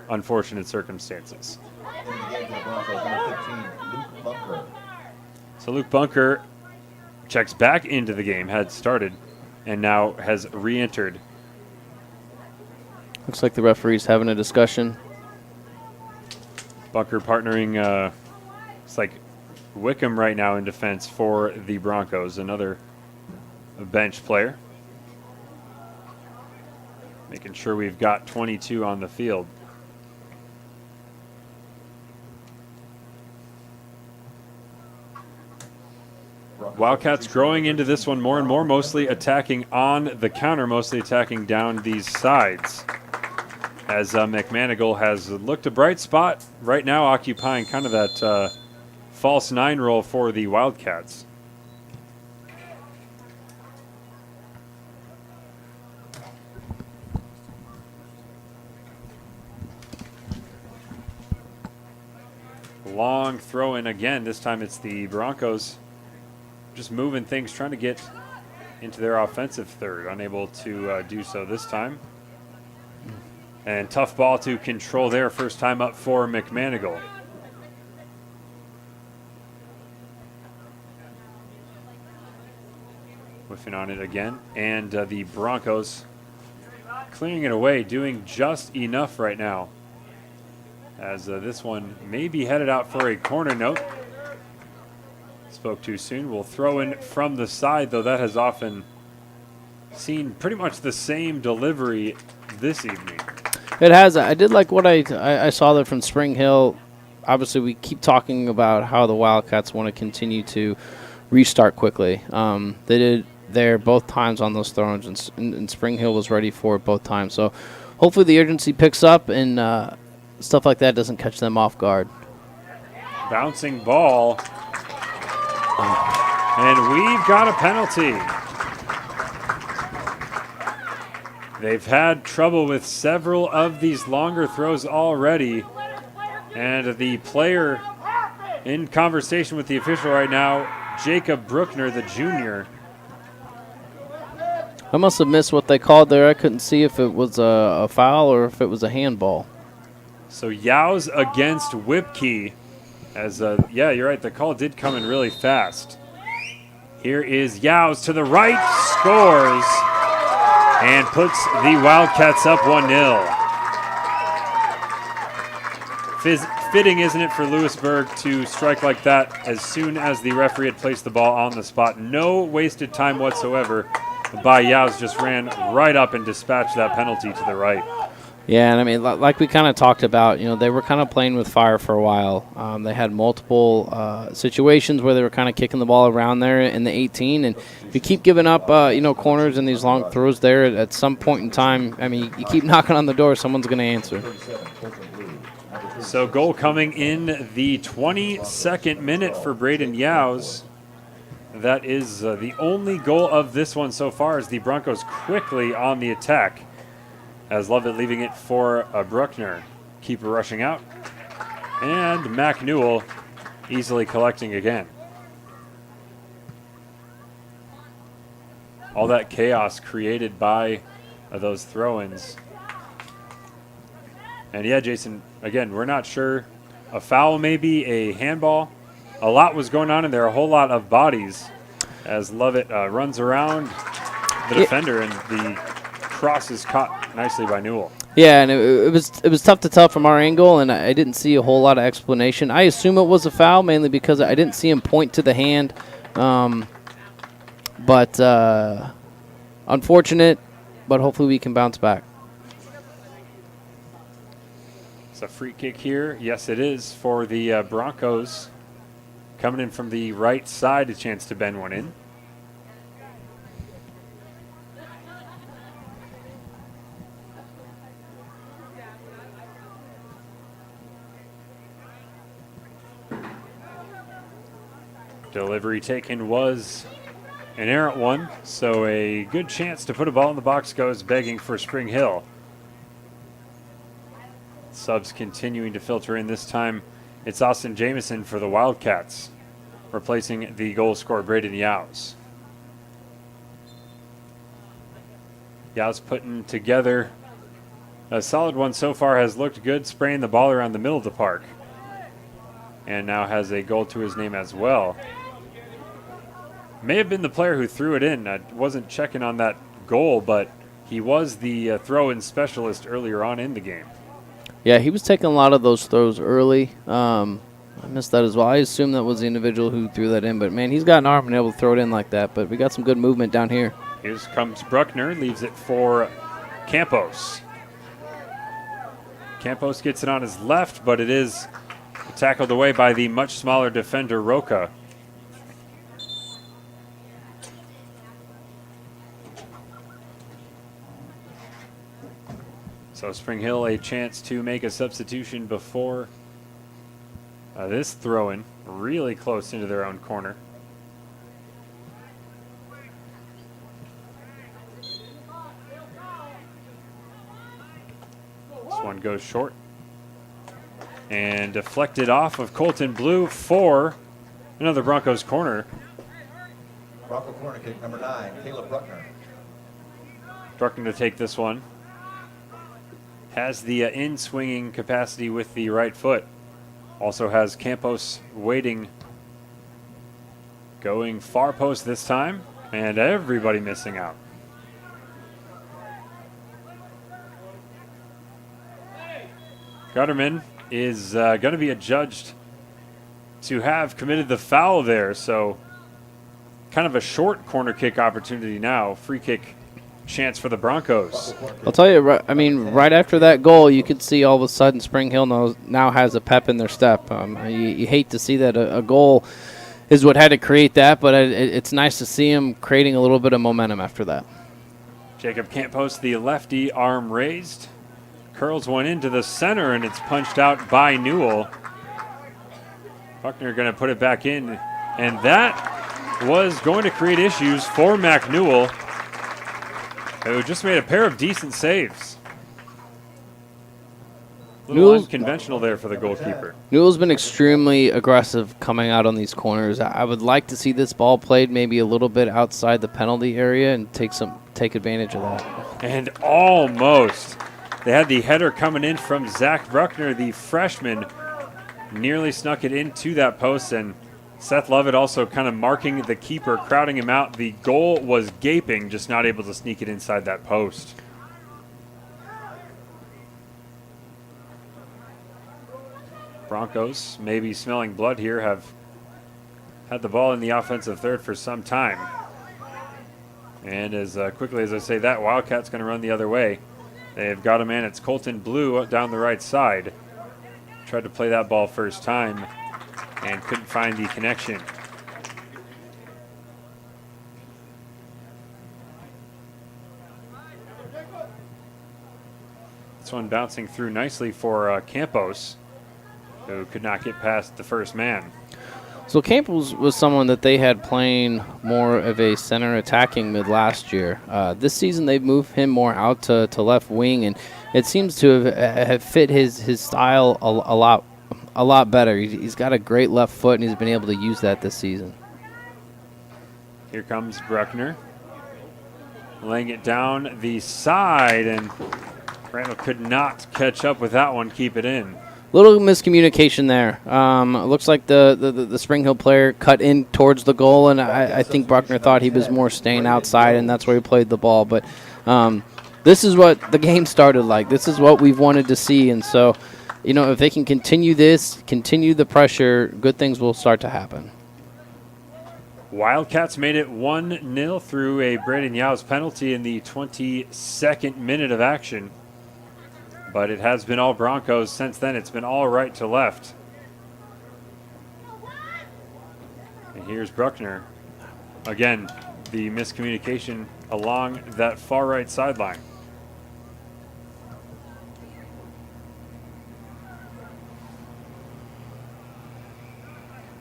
Unfortunate circumstances. So Luke Bunker checks back into the game, had started, and now has re-entered. Looks like the referee's having a discussion. Bunker partnering, it's like Wickham right now in defense for the Broncos, another bench player. Making sure we've got 22 on the field. Wildcats growing into this one more and more, mostly attacking on the counter, mostly attacking down these sides. As McManigal has looked a bright spot right now, occupying kind of that false 9 role for the Wildcats. Long throw in again. This time it's the Broncos just moving things, trying to get into their offensive third. Unable to do so this time. And tough ball to control there. First time up for McManigal. Whiffing on it again. And the Broncos clearing it away, doing just enough right now. As this one may be headed out for a corner note. Spoke too soon. We'll throw in from the side, though that has often seen pretty much the same delivery this evening. It has. I did like what I saw there from Spring Hill. Obviously, we keep talking about how the Wildcats want to continue to restart quickly. They did there both times on those throws, and Spring Hill was ready for it both times. So hopefully the urgency picks up and stuff like that doesn't catch them off guard. Bouncing ball. And we've got a penalty. They've had trouble with several of these longer throws already. And the player in conversation with the official right now, Jacob Bruckner, the junior. I must have missed what they called there. I couldn't see if it was a foul or if it was a handball. So Yaos against Whipkey. As, yeah, you're right. The call did come in really fast. Here is Yaos to the right, scores, and puts the Wildcats up 1-0. Fitting, isn't it, for Louisburg to strike like that as soon as the referee had placed the ball on the spot. No wasted time whatsoever by Yaos, just ran right up and dispatched that penalty to the right. Yeah, and I mean, like we kind of talked about, they were kind of playing with fire for a while. They had multiple situations where they were kind of kicking the ball around there in the 18, and if you keep giving up, corners and these long throws there, at some point in time, I mean, you keep knocking on the door, someone's going to answer. So goal coming in the 22nd minute for Braden Yaos. That is the only goal of this one so far, as the Broncos quickly on the attack. As Lovett leaving it for Bruckner. Keeper rushing out. And Mac Newell easily collecting again. All that chaos created by those throw-ins. And yeah, Jason, again, we're not sure. A foul, maybe a handball. A lot was going on in there, a whole lot of bodies. As Lovett runs around the defender, and the cross is caught nicely by Newell. Yeah, and it was tough to tell from our angle, and I didn't see a whole lot of explanation. I assume it was a foul, mainly because I didn't see him point to the hand. But unfortunate, but hopefully we can bounce back. It's a free kick here. Yes, it is for the Broncos. Coming in from the right side, a chance to bend one in. Delivery taken was an errant one, so a good chance to put a ball in the box goes begging for Spring Hill. Subs continuing to filter in. This time it's Austin Jamison for the Wildcats, replacing the goal scorer Braden Yaos. Yaos putting together a solid one so far, has looked good, spraying the ball around the middle of the park. And now has a goal to his name as well. May have been the player who threw it in. I wasn't checking on that goal, but he was the throw-in specialist earlier on in the game. Yeah, he was taking a lot of those throws early. I missed that as well. I assume that was the individual who threw that in, but man, he's got an arm and able to throw it in like that. But we got some good movement down here. Here comes Bruckner, leaves it for Campos. Campos gets it on his left, but it is tackled away by the much smaller defender, Roca. So Spring Hill a chance to make a substitution before this throw-in, really close into their own corner. This one goes short and deflected off of Colton Blue for another Broncos corner. Bronco corner kick number 9, Caleb Bruckner. Bruckner to take this one. has the in-swinging capacity with the right foot. Also has Campos waiting, going far post this time, and everybody missing out. Gutterman is going to be adjudged to have committed the foul there, so kind of a short corner kick opportunity now. Free kick chance for the Broncos. I'll tell you, right after that goal, you could see all of a sudden Spring Hill now has a pep in their step. You hate to see that a goal is what had to create that, but it's nice to see him creating a little bit of momentum after that. Jacob Campos, the lefty, arm raised. Curls one into the center, and it's punched out by Newell. Buckner going to put it back in, and that was going to create issues for Mac Newell, who just made a pair of decent saves. A little unconventional there for the goalkeeper. Newell's been extremely aggressive coming out on these corners. I would like to see this ball played maybe a little bit outside the penalty area and take advantage of that. And almost. They had the header coming in from Zach Bruckner, the freshman, nearly snuck it into that post, and Seth Lovett also kind of marking the keeper, crowding him out. The goal was gaping, just not able to sneak it inside that post. Broncos, maybe smelling blood here, have had the ball in the offensive third for some time. And as quickly as I say that, Wildcats going to run the other way. They've got a man, it's Colton Blue down the right side. Tried to play that ball first time and couldn't find the connection. This one bouncing through nicely for Campos, who could not get past the first man. So Campos was someone that they had playing more of a center attacking mid last year. This season they've moved him more out to left wing, and it seems to have fit his style a lot better. He's got a great left foot, and he's been able to use that this season. Here comes Bruckner, laying it down the side, and Randall could not catch up with that one, keep it in. Little miscommunication there. Looks like the Spring Hill player cut in towards the goal, and I think Bruckner thought he was more staying outside, and that's where he played the ball. But this is what the game started like. This is what we've wanted to see, and so, if they can continue the pressure, good things will start to happen. Wildcats made it 1-0 through a Braden Yow's penalty in the 22nd minute of action. But it has been all Broncos since then. It's been all right to left. And here's Bruckner. Again, the miscommunication along that far right sideline.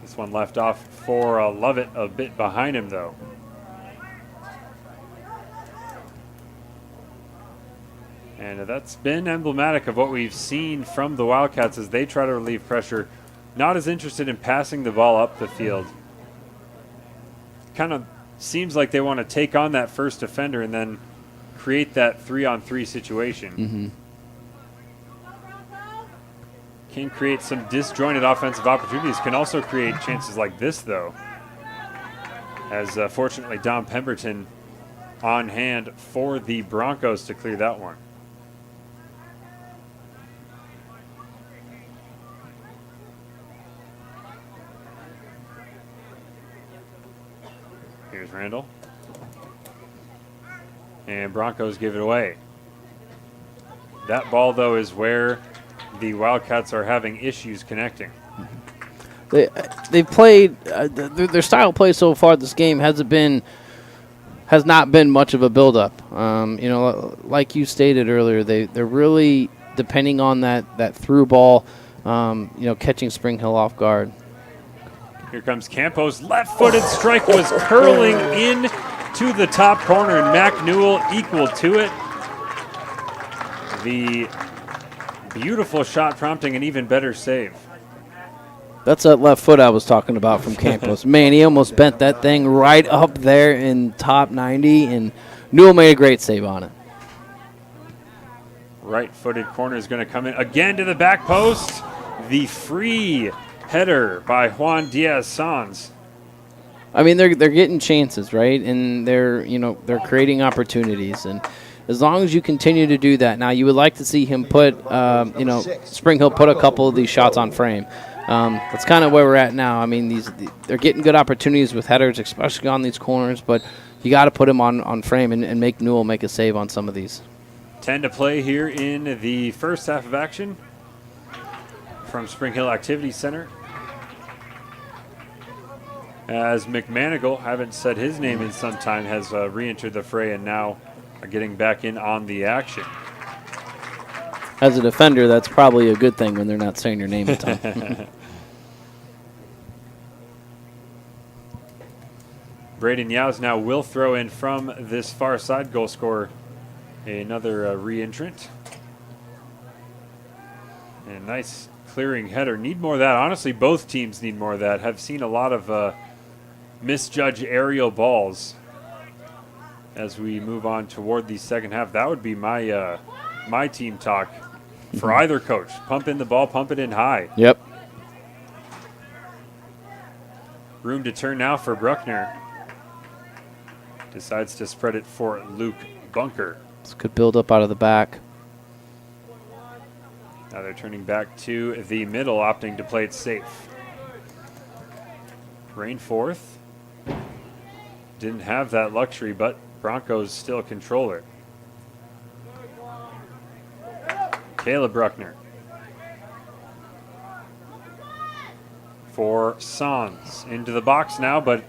This one left off for Lovett, a bit behind him, though. And that's been emblematic of what we've seen from the Wildcats as they try to relieve pressure. Not as interested in passing the ball up the field. Kind of seems like they want to take on that first defender and then create that 3-on-3 situation. Can create some disjointed offensive opportunities. Can also create chances like this, though. As fortunately Dom Pemberton on hand for the Broncos to clear that one. Here's Randall. And Broncos give it away. That ball, though, is where the Wildcats are having issues connecting. They've played their style of play so far this game has not been much of a build-up. Like you stated earlier, they're really depending on that through ball, catching Spring Hill off guard. Here comes Campos. Left-footed strike was curling in to the top corner, and Mac Newell equal to it. The beautiful shot prompting an even better save. That's that left foot I was talking about from Campos. Man, he almost bent that thing right up there in top 90, and Newell made a great save on it. right-footed corner is going to come in again to the back post. The free header by Juan Diaz-Sanz. I mean, they're getting chances, right? And they're creating opportunities. And as long as you continue to do that, now you would like to see him put, Spring Hill put a couple of these shots on frame. That's kind of where we're at now. I mean, they're getting good opportunities with headers, especially on these corners, but you got to put them on frame and make Newell make a save on some of these. 10 to play here in the first half of action from Spring Hill Activity Center. As McManigal, haven't said his name in some time, has re-entered the fray and now getting back in on the action. As a defender, that's probably a good thing when they're not saying your name at time. Braden Yowes now will throw in from this far side, goal scorer, another re-entrant. And nice clearing header. Need more of that. Honestly, both teams need more of that. Have seen a lot of misjudged aerial balls as we move on toward the second half. That would be my team talk for either coach. Pump in the ball, pump it in high. Yep. Room to turn now for Bruckner. Decides to spread it for Luke Bunker. It's a good build up out of the back. Now they're turning back to the middle, opting to play it safe. Rainforth didn't have that luxury, but Broncos still control it. Caleb Bruckner for Sanz into the box now, but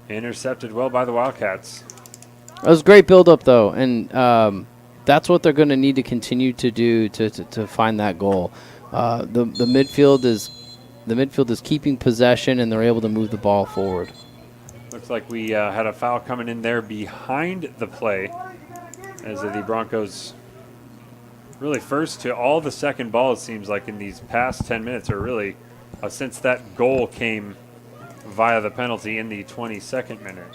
intercepted well by the Wildcats. That was a great build-up, though, and that's what they're going to need to continue to do to find that goal. The midfield is keeping possession, and they're able to move the ball forward. Looks like we had a foul coming in there behind the play, as the Broncos really first to all the second ball, it seems like, in these past 10 minutes, or really since that goal came via the penalty in the 22nd minute.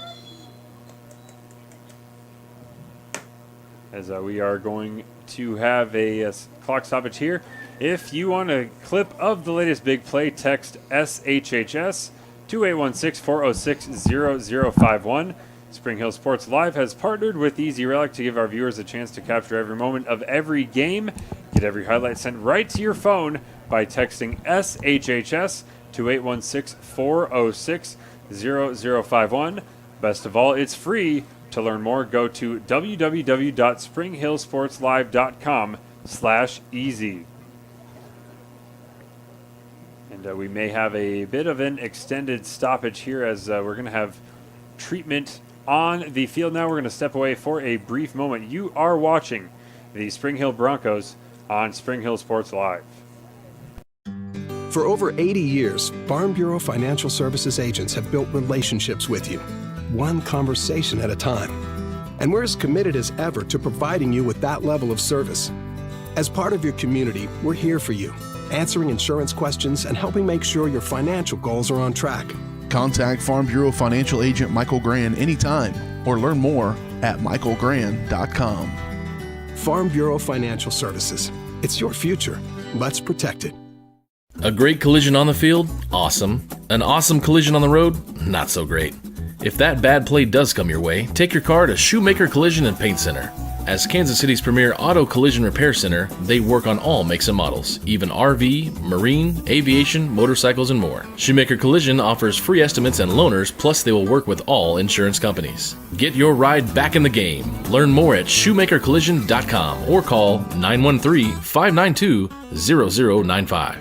As we are going to have a clock stoppage here. If you want a clip of the latest big play, text SHHS to 816-406-0051. Spring Hill Sports Live has partnered with Easy Relic to give our viewers a chance to capture every moment of every game. Get every highlight sent right to your phone by texting SHHS to 816-406-0051. Best of all, it's free. To learn more, go to www.springhillsportslive.com/easy. And we may have a bit of an extended stoppage here as we're going to have treatment on the field now. We're going to step away for a brief moment. You are watching the Spring Hill Broncos on Spring Hill Sports Live. For over 80 years, Farm Bureau Financial Services agents have built relationships with you, one conversation at a time. And we're as committed as ever to providing you with that level of service. As part of your community, we're here for you, answering insurance questions and helping make sure your financial goals are on track. Contact Farm Bureau Financial Agent Michael Grand anytime or learn more at michaelgrand.com. Farm Bureau Financial Services. It's your future. Let's protect it. A great collision on the field? Awesome. An awesome collision on the road? Not so great. If that bad play does come your way, take your car to Shoemaker Collision and Paint Center. As Kansas City's premier auto collision repair center, they work on all makes and models, even RV, marine, aviation, motorcycles, and more. Shoemaker Collision offers free estimates and loaners, plus they will work with all insurance companies. Get your ride back in the game. Learn more at shoemakercollision.com or call 913-592-0095.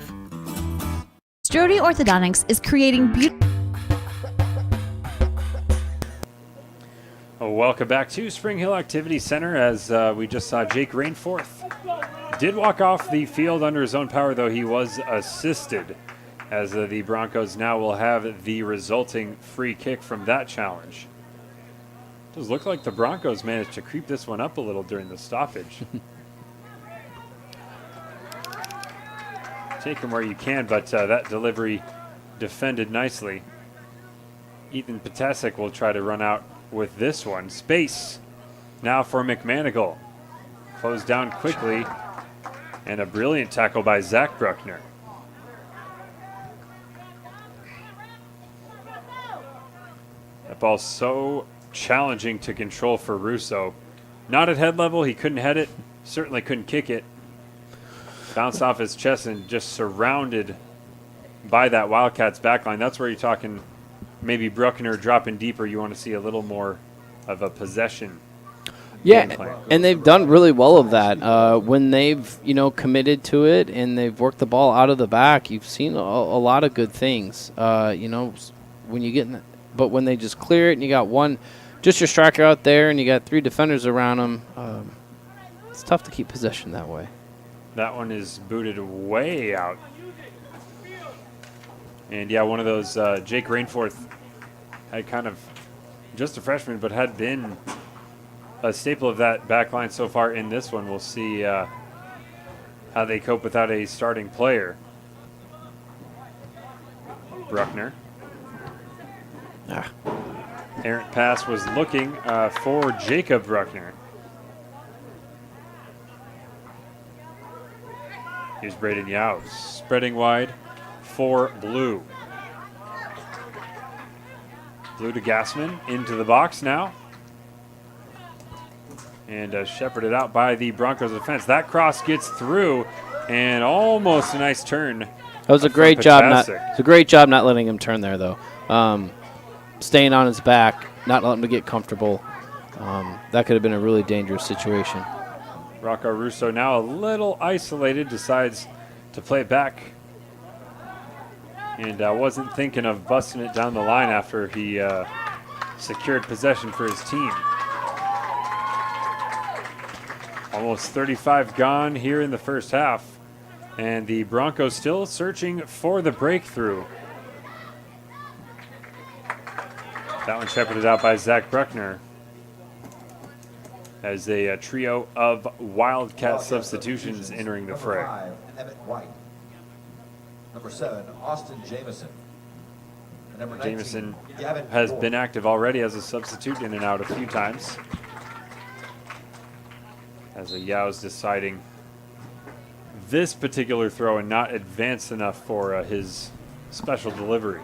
Strode Orthodontics is creating beautiful. Welcome back to Spring Hill Activity Center as we just saw Jake Rainforth. Did walk off the field under his own power, though he was assisted, as the Broncos now will have the resulting free kick from that challenge. Does look like the Broncos managed to creep this one up a little during the stoppage. Take him where you can, but that delivery defended nicely. Ethan Ptacek will try to run out with this one. Space now for McManigal. closed down quickly, and a brilliant tackle by Zach Bruckner. That ball's so challenging to control for Russo. Not at head level, he couldn't head it, certainly couldn't kick it. Bounced off his chest and just surrounded by that Wildcats backline. That's where you're talking maybe Bruckner dropping deeper. You want to see a little more of a possession. Yeah, and they've done really well of that. When they've, committed to it and they've worked the ball out of the back, you've seen a lot of good things. When you get in that, but when they just clear it and you got just your striker out there and you got 3 defenders around them, it's tough to keep possession that way. That one is booted way out. And yeah, one of those, Jake Rainforth had kind of just a freshman, but had been a staple of that back line so far in this one. We'll see how they cope without a starting player. Bruckner. Errant pass was looking for Jacob Bruckner. Here's Braden Yao spreading wide for Blue. Blue to Gassman into the box now. And shepherded out by the Broncos defense. That cross gets through and almost a nice turn. That was a great job. It's a great job not letting him turn there, though. Staying on his back, not letting him get comfortable. That could have been a really dangerous situation. Rocco Russo now a little isolated, decides to play it back. And wasn't thinking of busting it down the line after he secured possession for his team. Almost 35 gone here in the first half. And the Broncos still searching for the breakthrough. That one shepherded out by Zach Bruckner. As a trio of Wildcat substitutions entering the fray. Number 5, Emmett White. Number 7, Austin Jamison. And number 19, Jamison Gavin has Moore. been active already as a substitute, in and out a few times. As a Yao's deciding this particular throw and not advanced enough for his special delivery.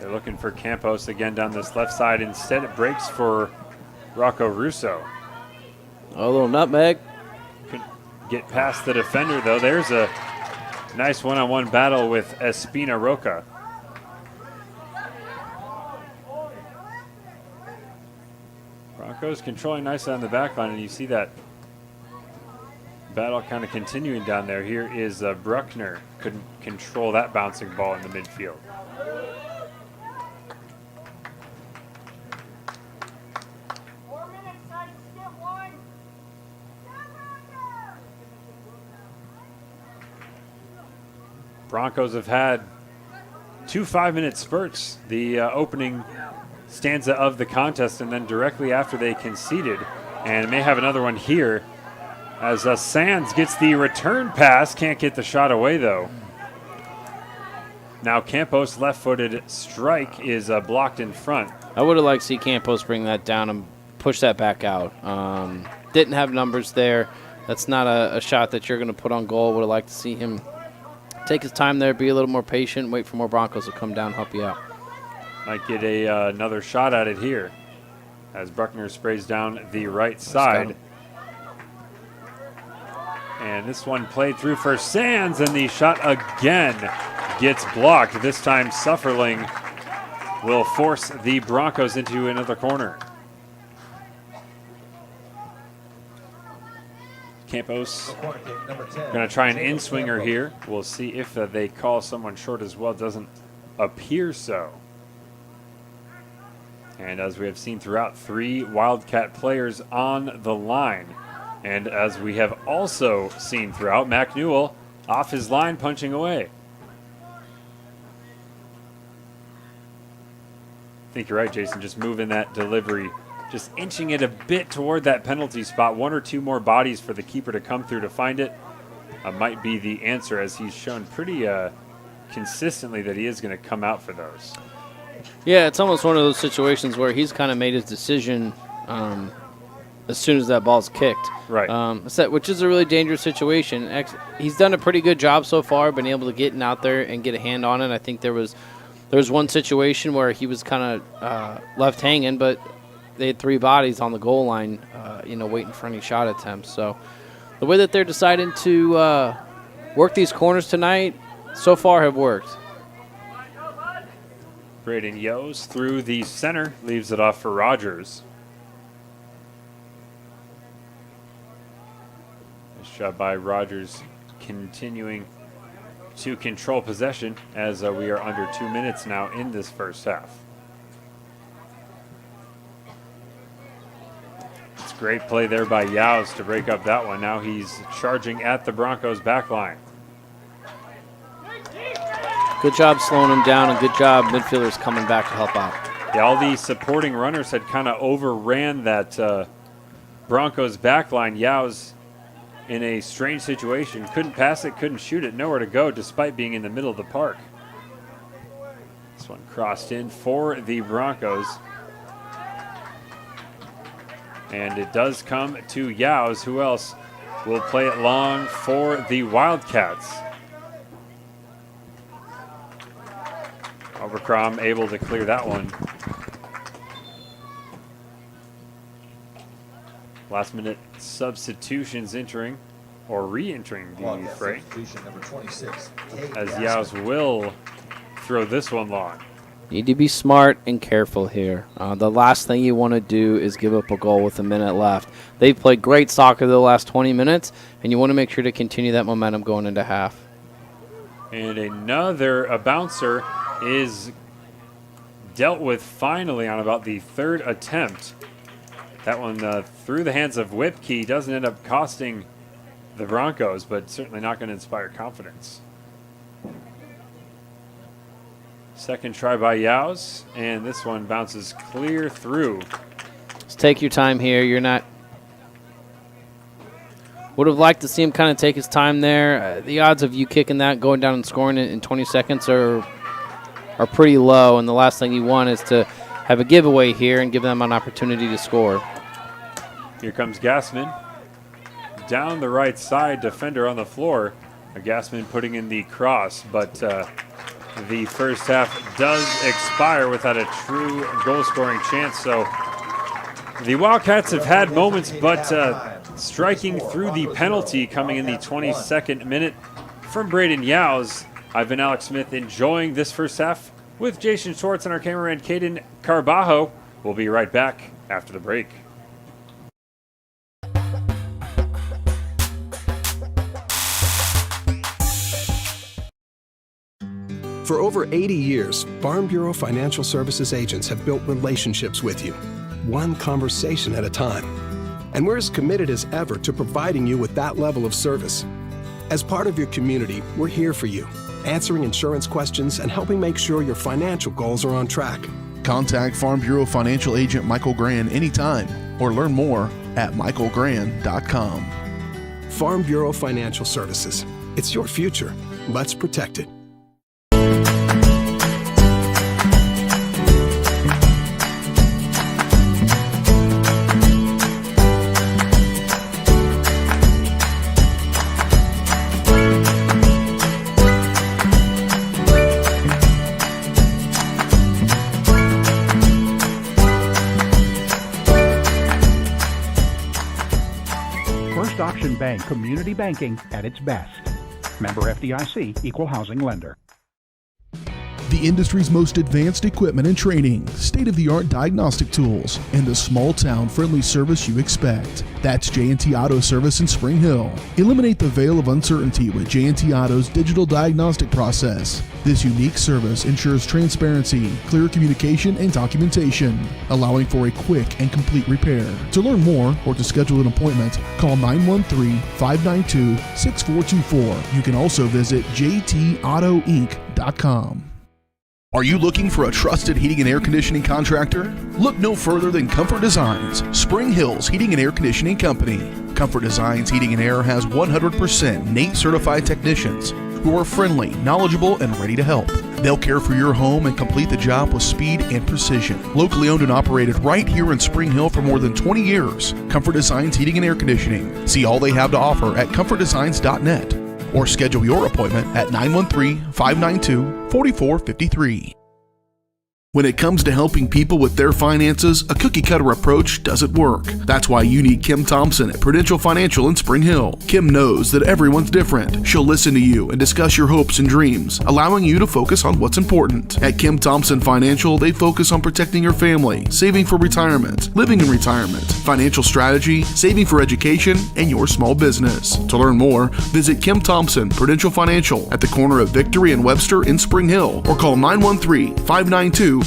They're looking for Campos again down this left side. Instead, it breaks for Rocco Russo. A little nutmeg. Couldn't get past the defender, though. There's a nice one-on-one battle with Espina Roca. Broncos controlling nicely on the back line, and you see that battle kind of continuing down there. Here is Bruckner. Couldn't control that bouncing ball in the midfield. Broncos have had 2 5-minute spurts. The opening stanza of the contest, and then directly after they conceded, and may have another one here as Sands gets the return pass. Can't get the shot away, though. Now Campos' left-footed strike is blocked in front. I would have liked to see Campos bring that down and push that back out. Didn't have numbers there. That's not a shot that you're going to put on goal. Would have liked to see him take his time there, be a little more patient, wait for more Broncos to come down, help you out. Might get another shot at it here as Bruckner sprays down the right side. And this one played through for Sands, and the shot again gets blocked. This time Sufferling will force the Broncos into another corner. Campos going to try an in-swinger here. We'll see if they call someone short as well. Doesn't appear so. And as we have seen throughout, 3 Wildcat players on the line. And as we have also seen throughout, Mac Newell off his line punching away. I think you're right, Jason. Just moving that delivery, just inching it a bit toward that penalty spot. 1 or 2 more bodies for the keeper to come through to find it might be the answer, as he's shown pretty consistently that he is going to come out for those. Yeah, it's almost one of those situations where he's kind of made his decision as soon as that ball's kicked. Right. Which is a really dangerous situation. He's done a pretty good job so far, been able to get out there and get a hand on it. I think there was one situation where he was kind of left hanging, but they had 3 bodies on the goal line, waiting for any shot attempts. So the way that they're deciding to work these corners tonight so far have worked. Braden Yos through the center, leaves it off for Rogers. Nice job by Rogers, continuing to control possession as we are under 2 minutes now in this first half. It's great play there by Yos to break up that one. Now he's charging at the Broncos back line. Good job slowing him down, and good job midfielders coming back to help out. Yeah, all the supporting runners had kind of overran that Broncos back line. Yos in a strange situation. Couldn't pass it, couldn't shoot it, nowhere to go despite being in the middle of the park. This one crossed in for the Broncos. And it does come to Yos. Who else will play it long for the Wildcats? Overcrom able to clear that one. Last minute substitutions entering or re-entering the fray. Number 26, as Yos will throw this one long. Need to be smart and careful here. The last thing you want to do is give up a goal with a minute left. They've played great soccer the last 20 minutes, and you want to make sure to continue that momentum going into half. And a bouncer is dealt with finally on about the 3rd attempt. That one through the hands of Whipkey doesn't end up costing the Broncos, but certainly not going to inspire confidence. Second try by Yos, and this one bounces clear through. Just take your time here. You're not. Would have liked to see him kind of take his time there. The odds of you kicking that, going down and scoring it in 20 seconds are pretty low, and the last thing you want is to have a giveaway here and give them an opportunity to score. Here comes Gassman. Down the right side, defender on the floor. Gassman putting in the cross, but the first half does expire without a true goal-scoring chance. So the Wildcats have had moments, but striking through the penalty coming in the 22nd minute from Braden Yos. I've been Alex Smith, enjoying this first half with Jason Schwartz and our cameraman Caden Carbajo. We'll be right back after the break. For over 80 years, Farm Bureau Financial Services agents have built relationships with you, one conversation at a time. And we're as committed as ever to providing you with that level of service. As part of your community, we're here for you, answering insurance questions and helping make sure your financial goals are on track. Contact Farm Bureau Financial Agent Michael Grand anytime or learn more at michaelgrand.com. Farm Bureau Financial Services. It's your future. Let's protect it. Option Bank Community Banking at its best. Member FDIC, Equal Housing Lender. The industry's most advanced equipment and training, state-of-the-art diagnostic tools, and the small-town friendly service you expect. That's J&T Auto Service in Spring Hill. Eliminate the veil of uncertainty with J&T Auto's digital diagnostic process. This unique service ensures transparency, clear communication, and documentation, allowing for a quick and complete repair. To learn more or to schedule an appointment, call 913-592-6424. You can also visit jtautoinc.com. Are you looking for a trusted heating and air conditioning contractor? Look no further than Comfort Designs, Spring Hill's Heating and Air Conditioning Company. Comfort Designs Heating and Air has 100% NATE certified technicians who are friendly, knowledgeable, and ready to help. They'll care for your home and complete the job with speed and precision. Locally owned and operated right here in Spring Hill for more than 20 years. Comfort Designs Heating and Air Conditioning. See all they have to offer at comfortdesigns.net or schedule your appointment at 913-592-4453. When it comes to helping people with their finances, a cookie-cutter approach doesn't work. That's why you need Kim Thompson at Prudential Financial in Spring Hill. Kim knows that everyone's different. She'll listen to you and discuss your hopes and dreams, allowing you to focus on what's important. At Kim Thompson Financial, they focus on protecting your family, saving for retirement, living in retirement, financial strategy, saving for education, and your small business. To learn more, visit Kim Thompson Prudential Financial at the corner of Victory and Webster in Spring Hill or call 913-592-5573.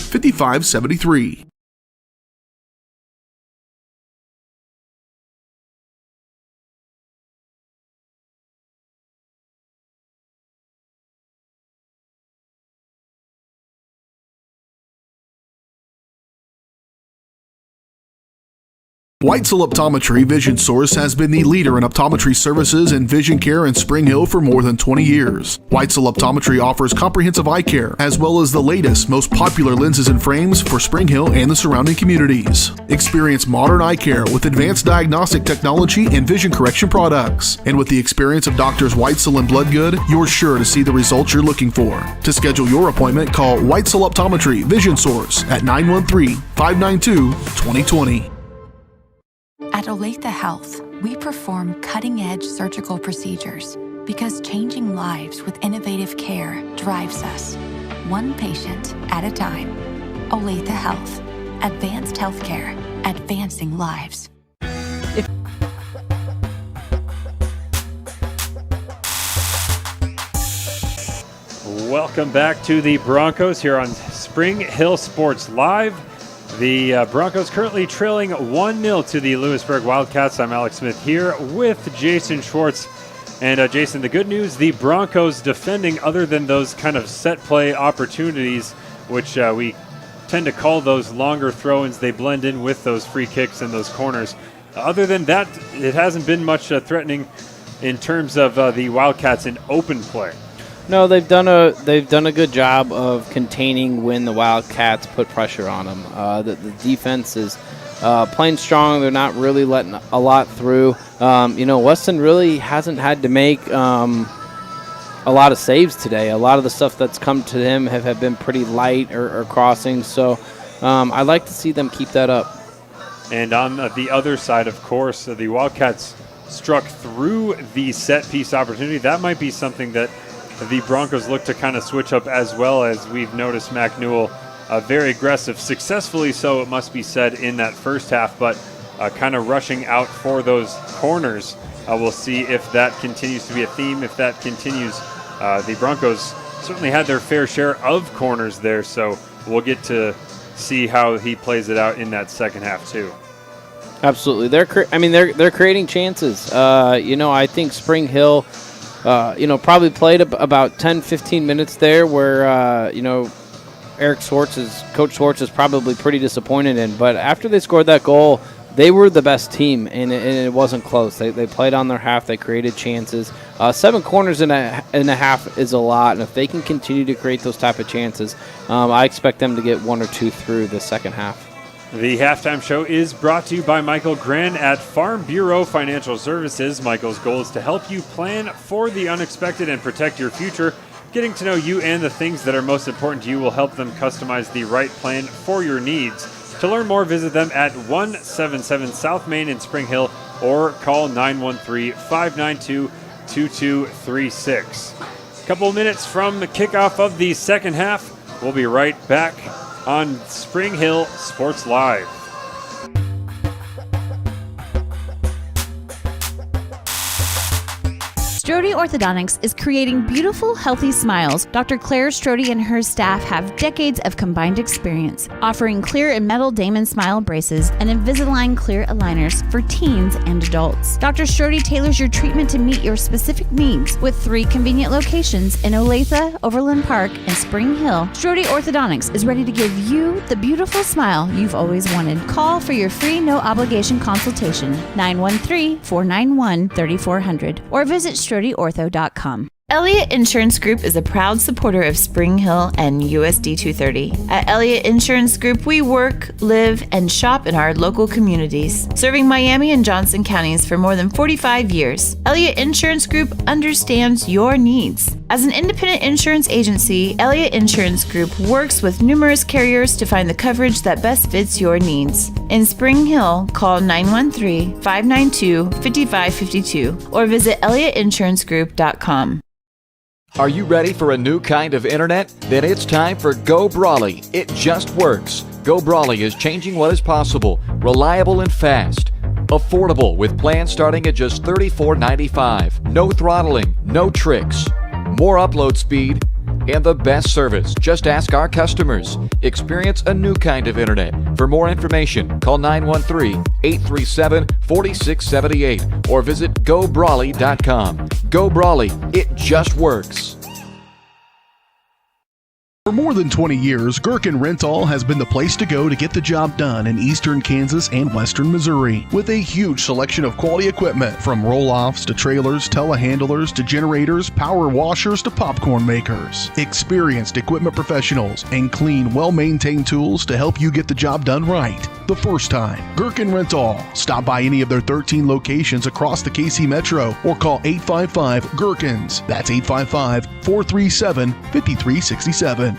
Weitzel Optometry Vision Source has been the leader in optometry services and vision care in Spring Hill for more than 20 years. Weitzel Optometry offers comprehensive eye care, as well as the latest, most popular lenses and frames for Spring Hill and the surrounding communities. Experience modern eye care with advanced diagnostic technology and vision correction products. And with the experience of Doctors Weitzel and Bloodgood, you're sure to see the results you're looking for. To schedule your appointment, call Weitzel Optometry Vision Source at 913-592-2020. At Olathe Health, we perform cutting-edge surgical procedures because changing lives with innovative care drives us, one patient at a time. Olathe Health. Advanced healthcare. Advancing lives. Welcome back to the Broncos here on Spring Hill Sports Live. The Broncos currently trailing 1-0 to the Louisburg Wildcats. I'm Alex Smith here with Jason Schwartz. And Jason, the good news, the Broncos defending, other than those kind of set play opportunities, which we tend to call those longer throw-ins, they blend in with those free kicks and those corners. Other than that, it hasn't been much threatening in terms of the Wildcats in open play. No, they've done a good job of containing when the Wildcats put pressure on them. The defense is playing strong. They're not really letting a lot through. Weston really hasn't had to make a lot of saves today. A lot of the stuff that's come to him have been pretty light or crossings. So I'd like to see them keep that up. And on the other side, of course, the Wildcats struck through the set-piece opportunity. That might be something that the Broncos look to kind of switch up, as well as we've noticed Mac Newell very aggressive, successfully so it must be said, in that first half, but kind of rushing out for those corners. We'll see if that continues to be a theme. If that continues, the Broncos certainly had their fair share of corners there, so we'll get to see how he plays it out in that second half too. Absolutely. They're creating chances. I think Spring Hill probably played about 10-15 minutes there where, Coach Schwartz is probably pretty disappointed in. But after they scored that goal, they were the best team, and it wasn't close. They played on their half. They created chances. 7 corners in a half is a lot, and if they can continue to create those type of chances, I expect them to get 1 or 2 through the second half. The halftime show is brought to you by Michael Gran at Farm Bureau Financial Services. Michael's goal is to help you plan for the unexpected and protect your future. Getting to know you and the things that are most important to you will help them customize the right plan for your needs. To learn more, visit them at 177 South Main in Spring Hill or call 913-592-2236. A couple of minutes from the kickoff of the second half. We'll be right back on Spring Hill Sports Live. Strode Orthodontics is creating beautiful, healthy smiles. Dr. Claire Strode and her staff have decades of combined experience, offering clear and metal Damon smile braces and Invisalign clear aligners for teens and adults. Dr. Strode tailors your treatment to meet your specific needs with 3 convenient locations in Olathe, Overland Park, and Spring Hill. Strode Orthodontics is ready to give you the beautiful smile you've always wanted. Call for your free no-obligation consultation, 913-491-3400, or visit StrodeOrtho.com. Elliott Insurance Group is a proud supporter of Spring Hill and USD 230. At Elliott Insurance Group, we work, live, and shop in our local communities, serving Miami and Johnson counties for more than 45 years. Elliott Insurance Group understands your needs. As an independent insurance agency, Elliott Insurance Group works with numerous carriers to find the coverage that best fits your needs. In Spring Hill, call 913-592-5552 or visit elliottInsuranceGroup.com. Are you ready for a new kind of internet? Then it's time for Go Brawley. It just works. Go Brawley is changing what is possible. Reliable and fast. Affordable with plans starting at just $34.95. No throttling, no tricks. More upload speed and the best service. Just ask our customers. Experience a new kind of internet. For more information, call 913-837-4678 or visit GoBrawley.com. Go Brawley, it just works. For more than 20 years, Gherkin Rental has been the place to go to get the job done in eastern Kansas and western Missouri. With a huge selection of quality equipment, from roll-offs to trailers, telehandlers to generators, power washers to popcorn makers. Experienced equipment professionals and clean, well-maintained tools to help you get the job done right the first time. Gherkin Rental. Stop by any of their 13 locations across the KC Metro or call 855-GHERKINS. That's 855-437-5367.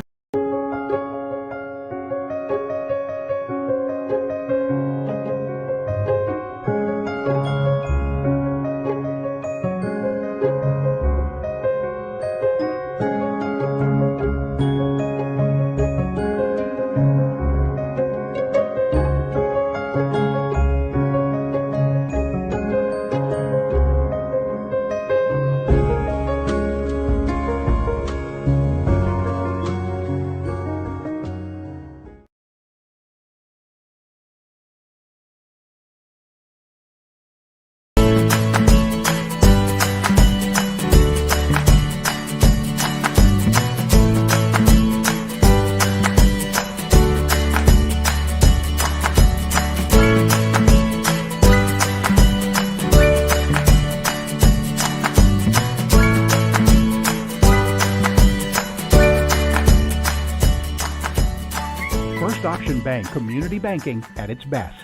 Bank community banking at its best.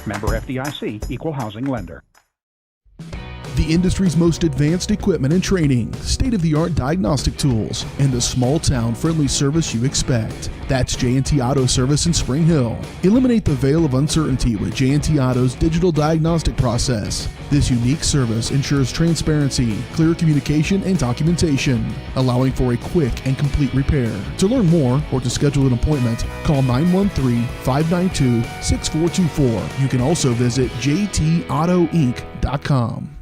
Member FDIC, equal housing lender. The industry's most advanced equipment and training, state-of-the-art diagnostic tools, and the small-town friendly service you expect. That's J&T Auto Service in Spring Hill. Eliminate the veil of uncertainty with J&T Auto's digital diagnostic process. This unique service ensures transparency, clear communication, and documentation, allowing for a quick and complete repair. To learn more or to schedule an appointment, call 913-592-6424. You can also visit jtautoinc.com.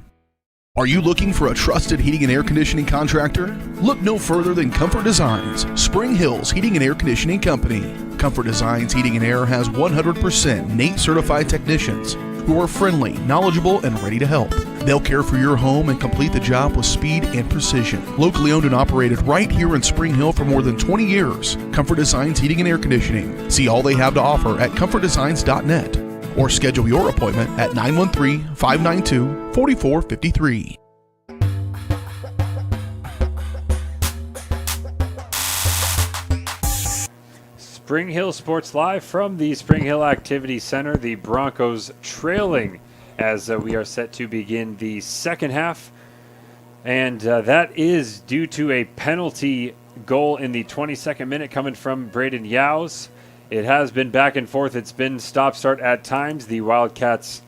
Are you looking for a trusted heating and air conditioning contractor? Look no further than Comfort Designs, Spring Hill's Heating and Air Conditioning Company. Comfort Designs Heating and Air has 100% NATE certified technicians who are friendly, knowledgeable, and ready to help. They'll care for your home and complete the job with speed and precision. Locally owned and operated right here in Spring Hill for more than 20 years, Comfort Designs Heating and Air Conditioning. See all they have to offer at comfortdesigns.net. Or schedule your appointment at 913-592-4453. Spring Hill Sports Live from the Spring Hill Activity Center. The Broncos trailing as we are set to begin the second half. And that is due to a penalty goal in the 22nd minute coming from Braden Yowes. It has been back and forth. It's been stop-start at times. The Wildcats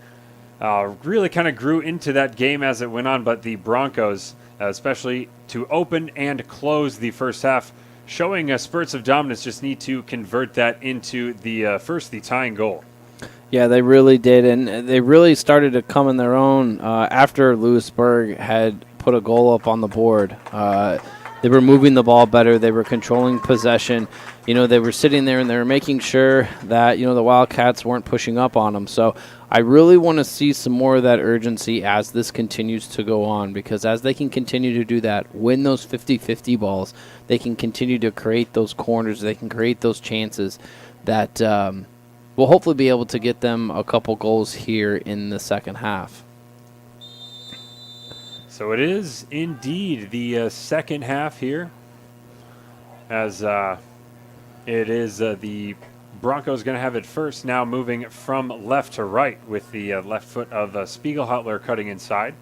really kind of grew into that game as it went on, but the Broncos, especially to open and close the first half, showing spurts of dominance, just need to convert that into the tying goal. Yeah, they really did, and they really started to come in their own after Louisburg had put a goal up on the board. They were moving the ball better. They were controlling possession. You know, they were sitting there and they were making sure that, you know, the Wildcats weren't pushing up on them. So I really want to see some more of that urgency as this continues to go on, because as they can continue to do that, win those 50-50 balls, they can continue to create those corners, they can create those chances that will hopefully be able to get them a couple goals here in the second half. So it is indeed the second half here, as it is the Broncos going to have it first, now moving from left to right with the left foot of Spiegelhautler cutting inside.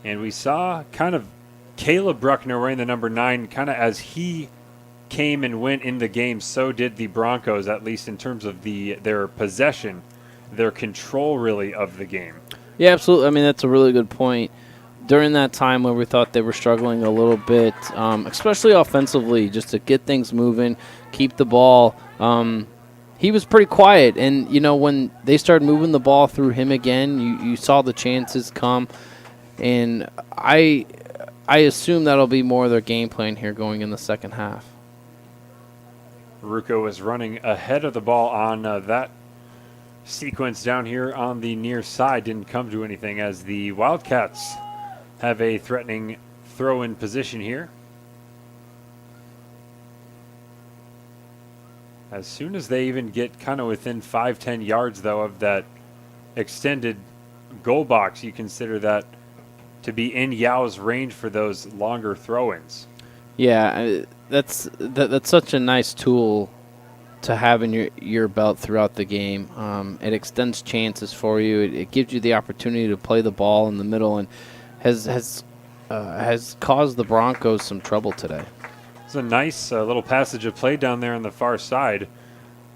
And we saw kind of Caleb Bruckner wearing the number 9, kind of as he came and went in the game, so did the Broncos, at least in terms of their possession, their control really of the game. Yeah, absolutely. I mean, that's a really good point. During that time where we thought they were struggling a little bit, especially offensively, just to get things moving, keep the ball, he was pretty quiet. And, you know, when they started moving the ball through him again, you saw the chances come. And I assume that'll be more of their game plan here going in the second half. Ruocco was running ahead of the ball on that sequence down here on the near side. Didn't come to anything as the Wildcats have a threatening throw in position here. As soon as they even get kind of within 5-10 yards, though, of that extended goal box, you consider that to be in Yao's range for those longer throw-ins. Yeah, that's such a nice tool to have in your belt throughout the game. It extends chances for you. It gives you the opportunity to play the ball in the middle, and has caused the Broncos some trouble today. It's a nice little passage of play down there on the far side.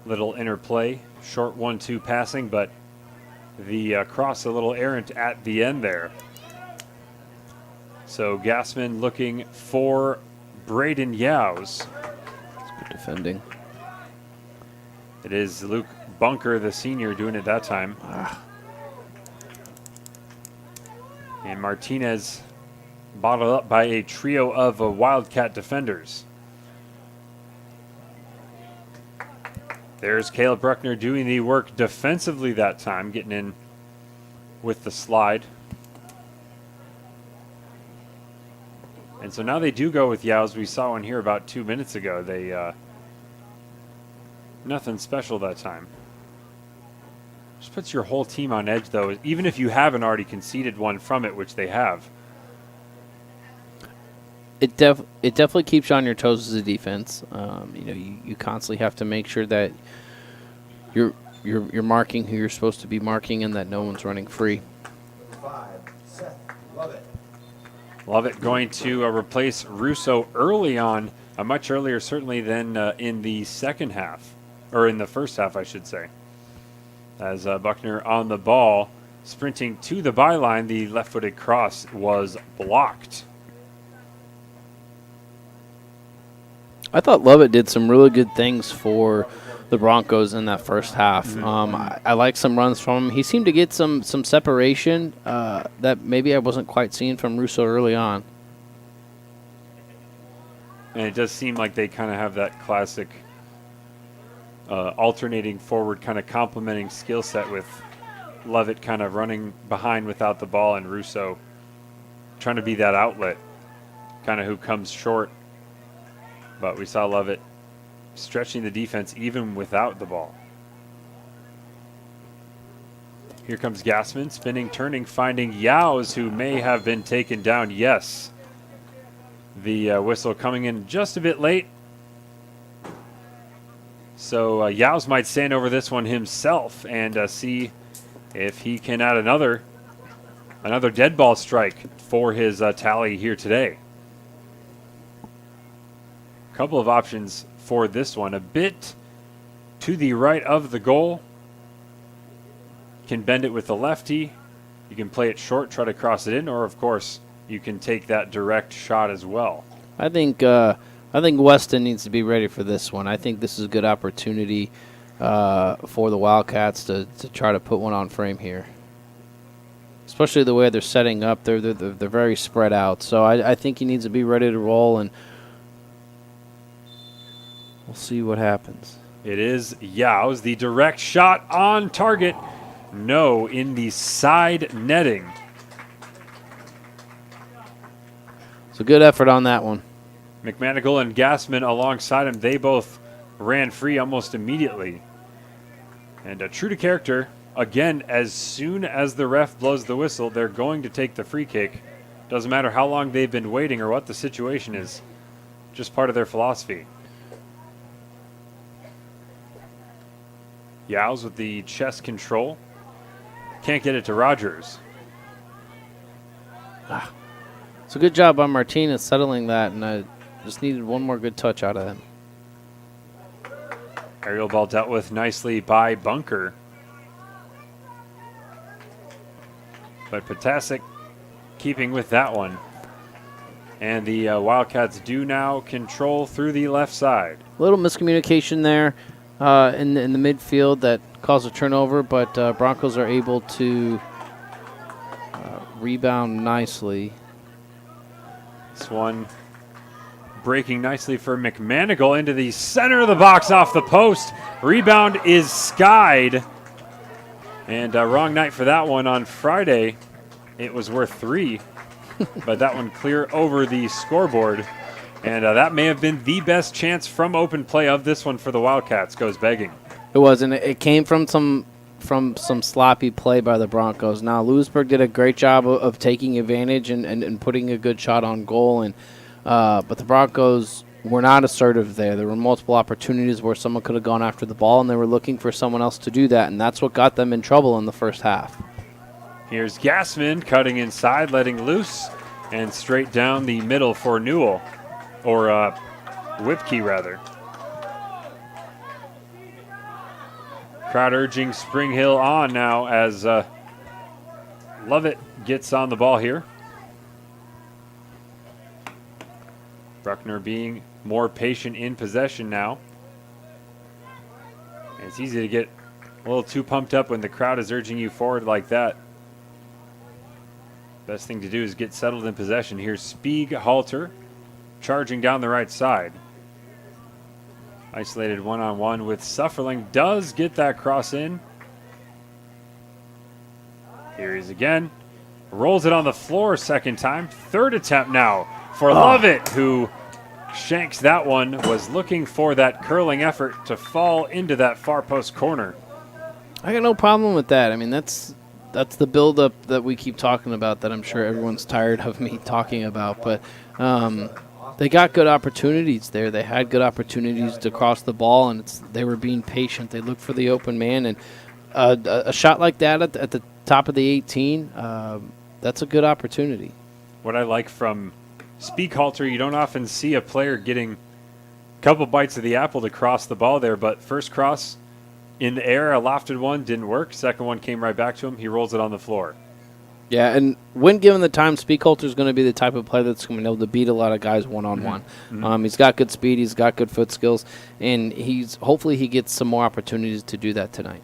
Little interplay, short 1-2 passing, but the cross a little errant at the end there. So Gassman looking for Braden Yaos. Good defending. It is Luke Bunker, the senior, doing it that time. And Martinez bottled up by a trio of Wildcat defenders. There's Caleb Bruckner doing the work defensively that time, getting in with the slide. And so now they do go with Yaos. We saw one here about 2 minutes ago. They nothing special that time. Just puts your whole team on edge, though, even if you haven't already conceded one from it, which they have. It definitely keeps you on your toes as a defense. You constantly have to make sure that you're marking who you're supposed to be marking and that no one's running free. 5, Seth Lovett. Lovett going to replace Russo early on, much earlier certainly than in the second half, or in the first half, I should say. As Buckner on the ball, sprinting to the byline, the left-footed cross was blocked. I thought Lovett did some really good things for the Broncos in that first half. I like some runs from him. He seemed to get some separation that maybe I wasn't quite seeing from Russo early on. And it does seem like they kind of have that classic alternating forward kind of complementing skill set with Lovett kind of running behind without the ball and Russo trying to be that outlet, kind of who comes short. But we saw Lovett stretching the defense even without the ball. Here comes Gassman, spinning, turning, finding Yaos, who may have been taken down. Yes. The whistle coming in just a bit late. So Yaos might stand over this one himself and see if he can add another dead ball strike for his tally here today. Couple of options for this one. A bit to the right of the goal. Can bend it with the lefty. You can play it short, try to cross it in, or of course you can take that direct shot as well. I think Weston needs to be ready for this one. I think this is a good opportunity for the Wildcats to try to put one on frame here. Especially the way they're setting up. They're very spread out. So I think he needs to be ready to roll, and we'll see what happens. It is Yaos, the direct shot on target. No, in the side netting. It's a good effort on that one. McManigal and Gassman alongside him, they both ran free almost immediately. And true to character, again, as soon as the ref blows the whistle, they're going to take the free kick. Doesn't matter how long they've been waiting or what the situation is. Just part of their philosophy. Yowes with the chest control. Can't get it to Rogers. It's a good job on Martinez settling that, and I just needed one more good touch out of him. Aerial ball dealt with nicely by Bunker. But Potasic keeping with that one. And the Wildcats do now control through the left side. A little miscommunication there in the midfield that caused a turnover, but Broncos are able to rebound nicely. This one breaking nicely for McManigal into the center of the box off the post. Rebound is skied. And wrong night for that one. On Friday, it was worth 3. But that one clear over the scoreboard. And that may have been the best chance from open play of this one for the Wildcats. Goes begging. It was, and it came from some sloppy play by the Broncos. Now, Louisburg did a great job of taking advantage and putting a good shot on goal. But the Broncos were not assertive there. There were multiple opportunities where someone could have gone after the ball, and they were looking for someone else to do that, and that's what got them in trouble in the first half. Here's Gassman cutting inside, letting loose, and straight down the middle for Newell, or Whipkey rather. Crowd urging Spring Hill on now as Lovett gets on the ball here. Bruckner being more patient in possession now. And it's easy to get a little too pumped up when the crowd is urging you forward like that. Best thing to do is get settled in possession. Here's Spieg Halter charging down the right side. Isolated one-on-one with Sufferling. Does get that cross in. Here he is again. Rolls it on the floor second time. Third attempt now for Lovett, who shanks that one. Was looking for that curling effort to fall into that far post corner. I got no problem with that. I mean, that's the build-up that we keep talking about that I'm sure everyone's tired of me talking about. But they got good opportunities there. They had good opportunities to cross the ball, and they were being patient. They looked for the open man, and a shot like that at the top of the 18, that's a good opportunity. What I like from Spieghalter, you don't often see a player getting a couple bites of the apple to cross the ball there, but first cross in the air, a lofted one, didn't work. Second one came right back to him. He rolls it on the floor. Yeah, and when given the time, Spieghalter is going to be the type of player that's going to be able to beat a lot of guys one-on-one. Mm-hmm. He's got good speed, he's got good foot skills, and hopefully he gets some more opportunities to do that tonight.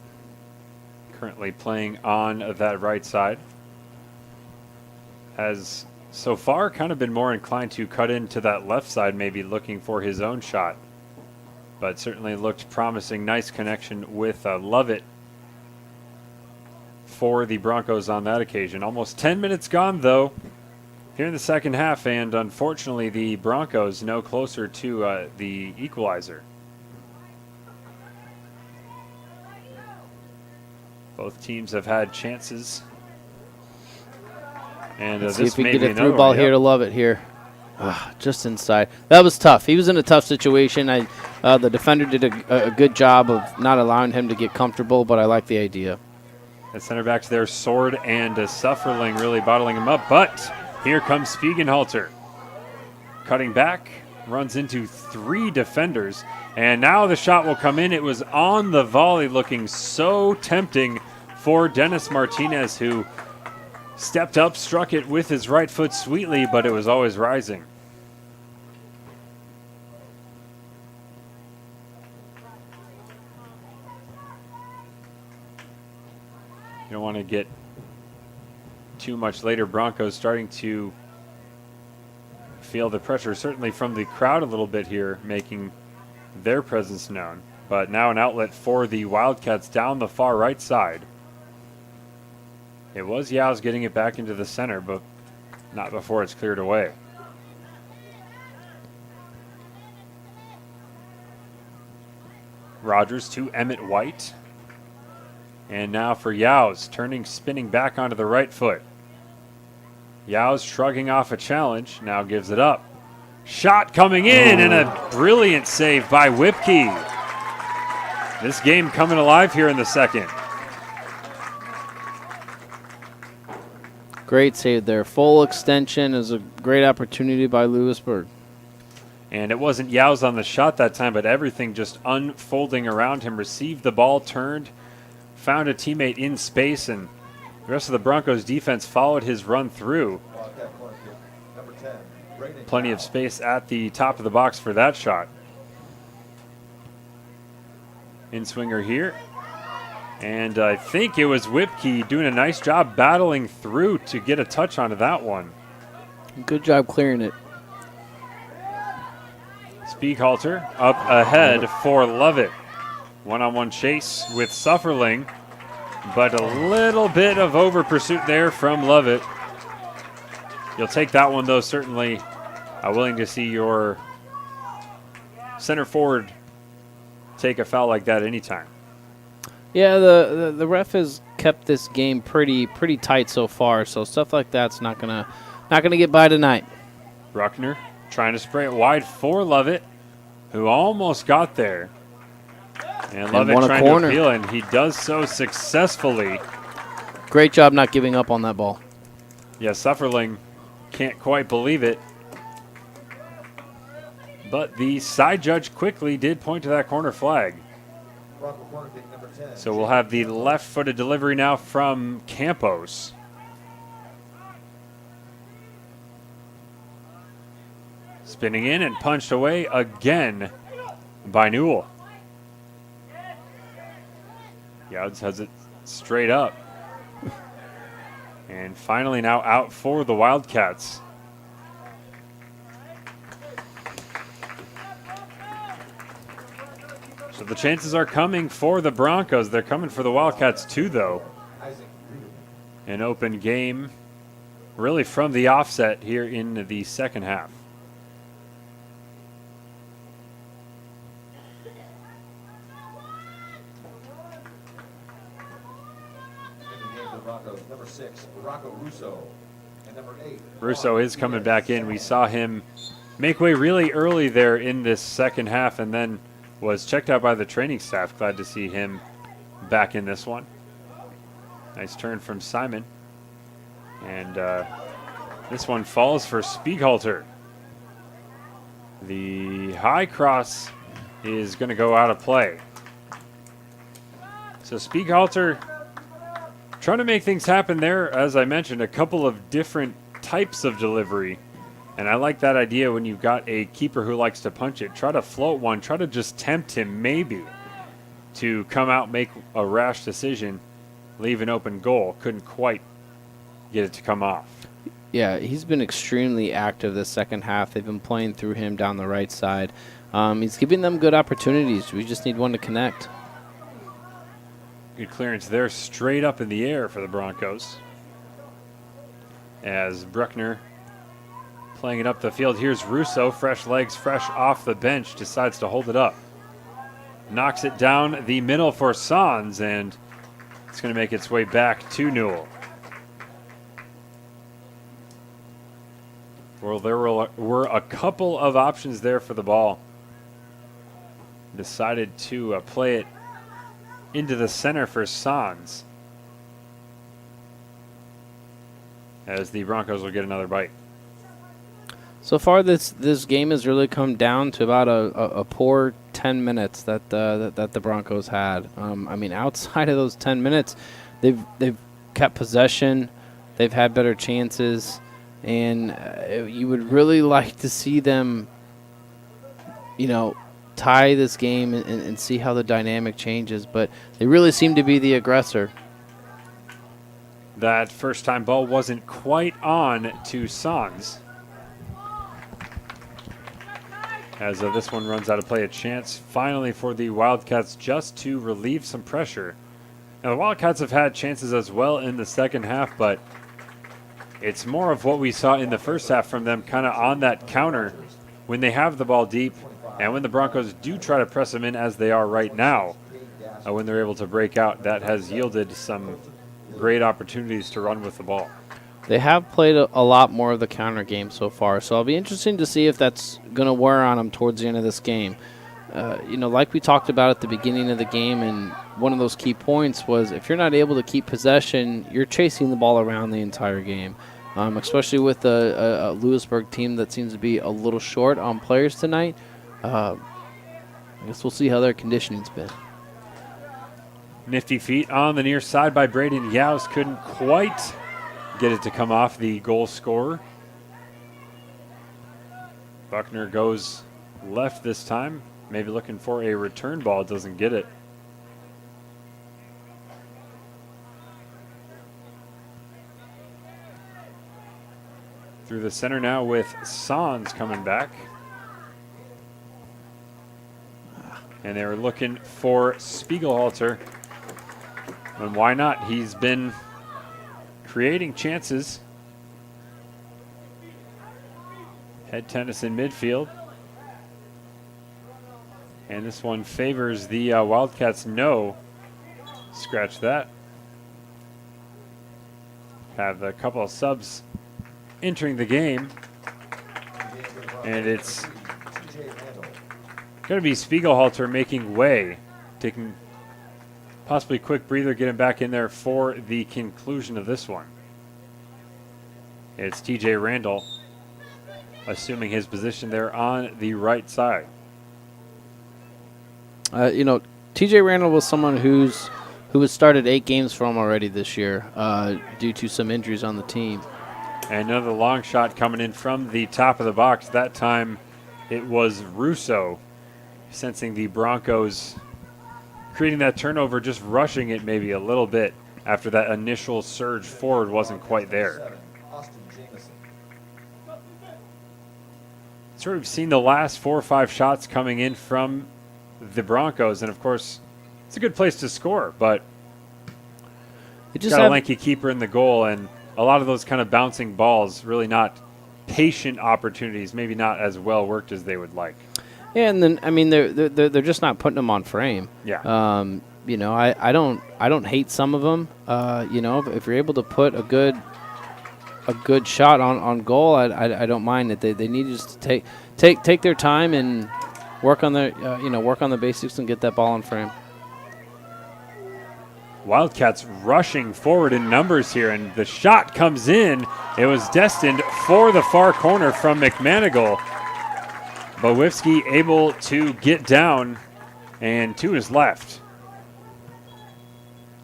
Currently playing on that right side. Has so far kind of been more inclined to cut into that left side, maybe looking for his own shot. But certainly looked promising. Nice connection with Lovett for the Broncos on that occasion. Almost 10 minutes gone, though, here in the second half, and unfortunately the Broncos no closer to the equalizer. Both teams have had chances. And Let's see this if we may can be get a another through ball one. here to Lovett here. Just inside. That was tough. He was in a tough situation. The defender did a good job of not allowing him to get comfortable, but I like the idea. The center backs there, Sword and Sufferling really bottling him up. But here comes Spiegenhalter. Cutting back, runs into 3 defenders. And now the shot will come in. It was on the volley, looking so tempting for Dennis Martinez, who stepped up, struck it with his right foot sweetly, but it was always rising. You don't want to get too much later. Broncos starting to feel the pressure, certainly from the crowd a little bit here, making their presence known. But now an outlet for the Wildcats down the far right side. It was Yowes getting it back into the center, but not before it's cleared away. Rogers to Emmett White. And now for Yaos, spinning back onto the right foot. Yaos shrugging off a challenge, now gives it up. Shot coming in, and a brilliant save by Whipkey. This game coming alive here in the second. Great save there. Full extension is a great opportunity by Louisburg. And it wasn't Yaos on the shot that time, but everything just unfolding around him. Received the ball, turned, found a teammate in space, and the rest of the Broncos defense followed his run through. Plenty of space at the top of the box for that shot. In-swinger here. And I think it was Whipkey doing a nice job battling through to get a touch onto that one. Good job clearing it. Spieghalter up ahead for Lovett. One-on-one chase with Sufferling, but a little bit of over pursuit there from Lovett. You'll take that one, though, certainly. Willing to see your center forward take a foul like that anytime. Yeah, the ref has kept this game pretty tight so far, so stuff like that's not gonna get by tonight. Bruckner trying to spray it wide for Lovett, who almost got there. And Lovett trying to appeal, and he does so successfully. Great job not giving up on that ball. Yeah, Sufferling can't quite believe it. But the side judge quickly did point to that corner flag. So we'll have the left-footed delivery now from Campos. Spinning in and punched away again by Newell. Youds has it straight up. And finally now out for the Wildcats. So the chances are coming for the Broncos. They're coming for the Wildcats too, though. An open game really from the offset here in the second half. Number 6, Rocco Russo. And number 8, Russo is coming back in. We saw him make way really early there in this second half and then was checked out by the training staff. Glad to see him back in this one. Nice turn from Simon. And this one falls for Spieghalter. The high cross is going to go out of play. So Spieghalter trying to make things happen there. As I mentioned, a couple of different types of delivery. And I like that idea when you've got a keeper who likes to punch it. Try to float one. Try to just tempt him maybe to come out, make a rash decision, leave an open goal. Couldn't quite get it to come off. Yeah, he's been extremely active this second half. They've been playing through him down the right side. He's giving them good opportunities. We just need one to connect. Good clearance there, straight up in the air for the Broncos. As Bruckner playing it up the field. Here's Russo, fresh legs, fresh off the bench, decides to hold it up. Knocks it down the middle for Sans, and it's going to make its way back to Newell. Well, there were a couple of options there for the ball. Decided to play it into the center for Sans, as the Broncos will get another bite. So far, this game has really come down to about a poor 10 minutes that the Broncos had. I mean, outside of those 10 minutes, they've kept possession, they've had better chances, and you would really like to see them, tie this game and see how the dynamic changes. But they really seem to be the aggressor. That first time ball wasn't quite on to Sans. As this one runs out of play, a chance finally for the Wildcats just to relieve some pressure. Now, the Wildcats have had chances as well in the second half, but it's more of what we saw in the first half from them, kind of on that counter when they have the ball deep and when the Broncos do try to press them in as they are right now. when they're able to break out, that has yielded some great opportunities to run with the ball. They have played a lot more of the counter game so far, so it'll be interesting to see if that's going to wear on them towards the end of this game. Like we talked about at the beginning of the game, and one of those key points was if you're not able to keep possession, you're chasing the ball around the entire game, especially with a Louisburg team that seems to be a little short on players tonight. I guess we'll see how their conditioning's been. Nifty feet on the near side by Braden Yows. Couldn't quite get it to come off the goal scorer. Buckner goes left this time. Maybe looking for a return ball. Doesn't get it. Through the center now with Sans coming back. And they were looking for Spiegelhalter. And why not? He's been creating chances. Head tennis in midfield. And this one favors the Wildcats. No. Scratch that. Have a couple of subs entering the game. And it's going to be Spiegelhalter making way. Taking possibly a quick breather, get him back in there for the conclusion of this one. It's TJ Randall assuming his position there on the right side. TJ Randall was someone who has started 8 games for him already this year due to some injuries on the team. And another long shot coming in from the top of the box. That time it was Russo, sensing the Broncos creating that turnover, just rushing it maybe a little bit after that initial surge forward wasn't quite there. So we've seen the last 4 or 5 shots coming in from the Broncos, and of course, it's a good place to score, but they just got a lanky keeper in the goal, and a lot of those kind of bouncing balls, really not patient opportunities, maybe not as well worked as they would like. Yeah, and then they're just not putting them on frame. Yeah. I don't hate some of them. If you're able to put a good shot on goal, I don't mind it. They need just to take their time and work on the basics and get that ball in frame. Wildcats rushing forward in numbers here, and the shot comes in. It was destined for the far corner from McManigal. Bawifsky able to get down and to his left.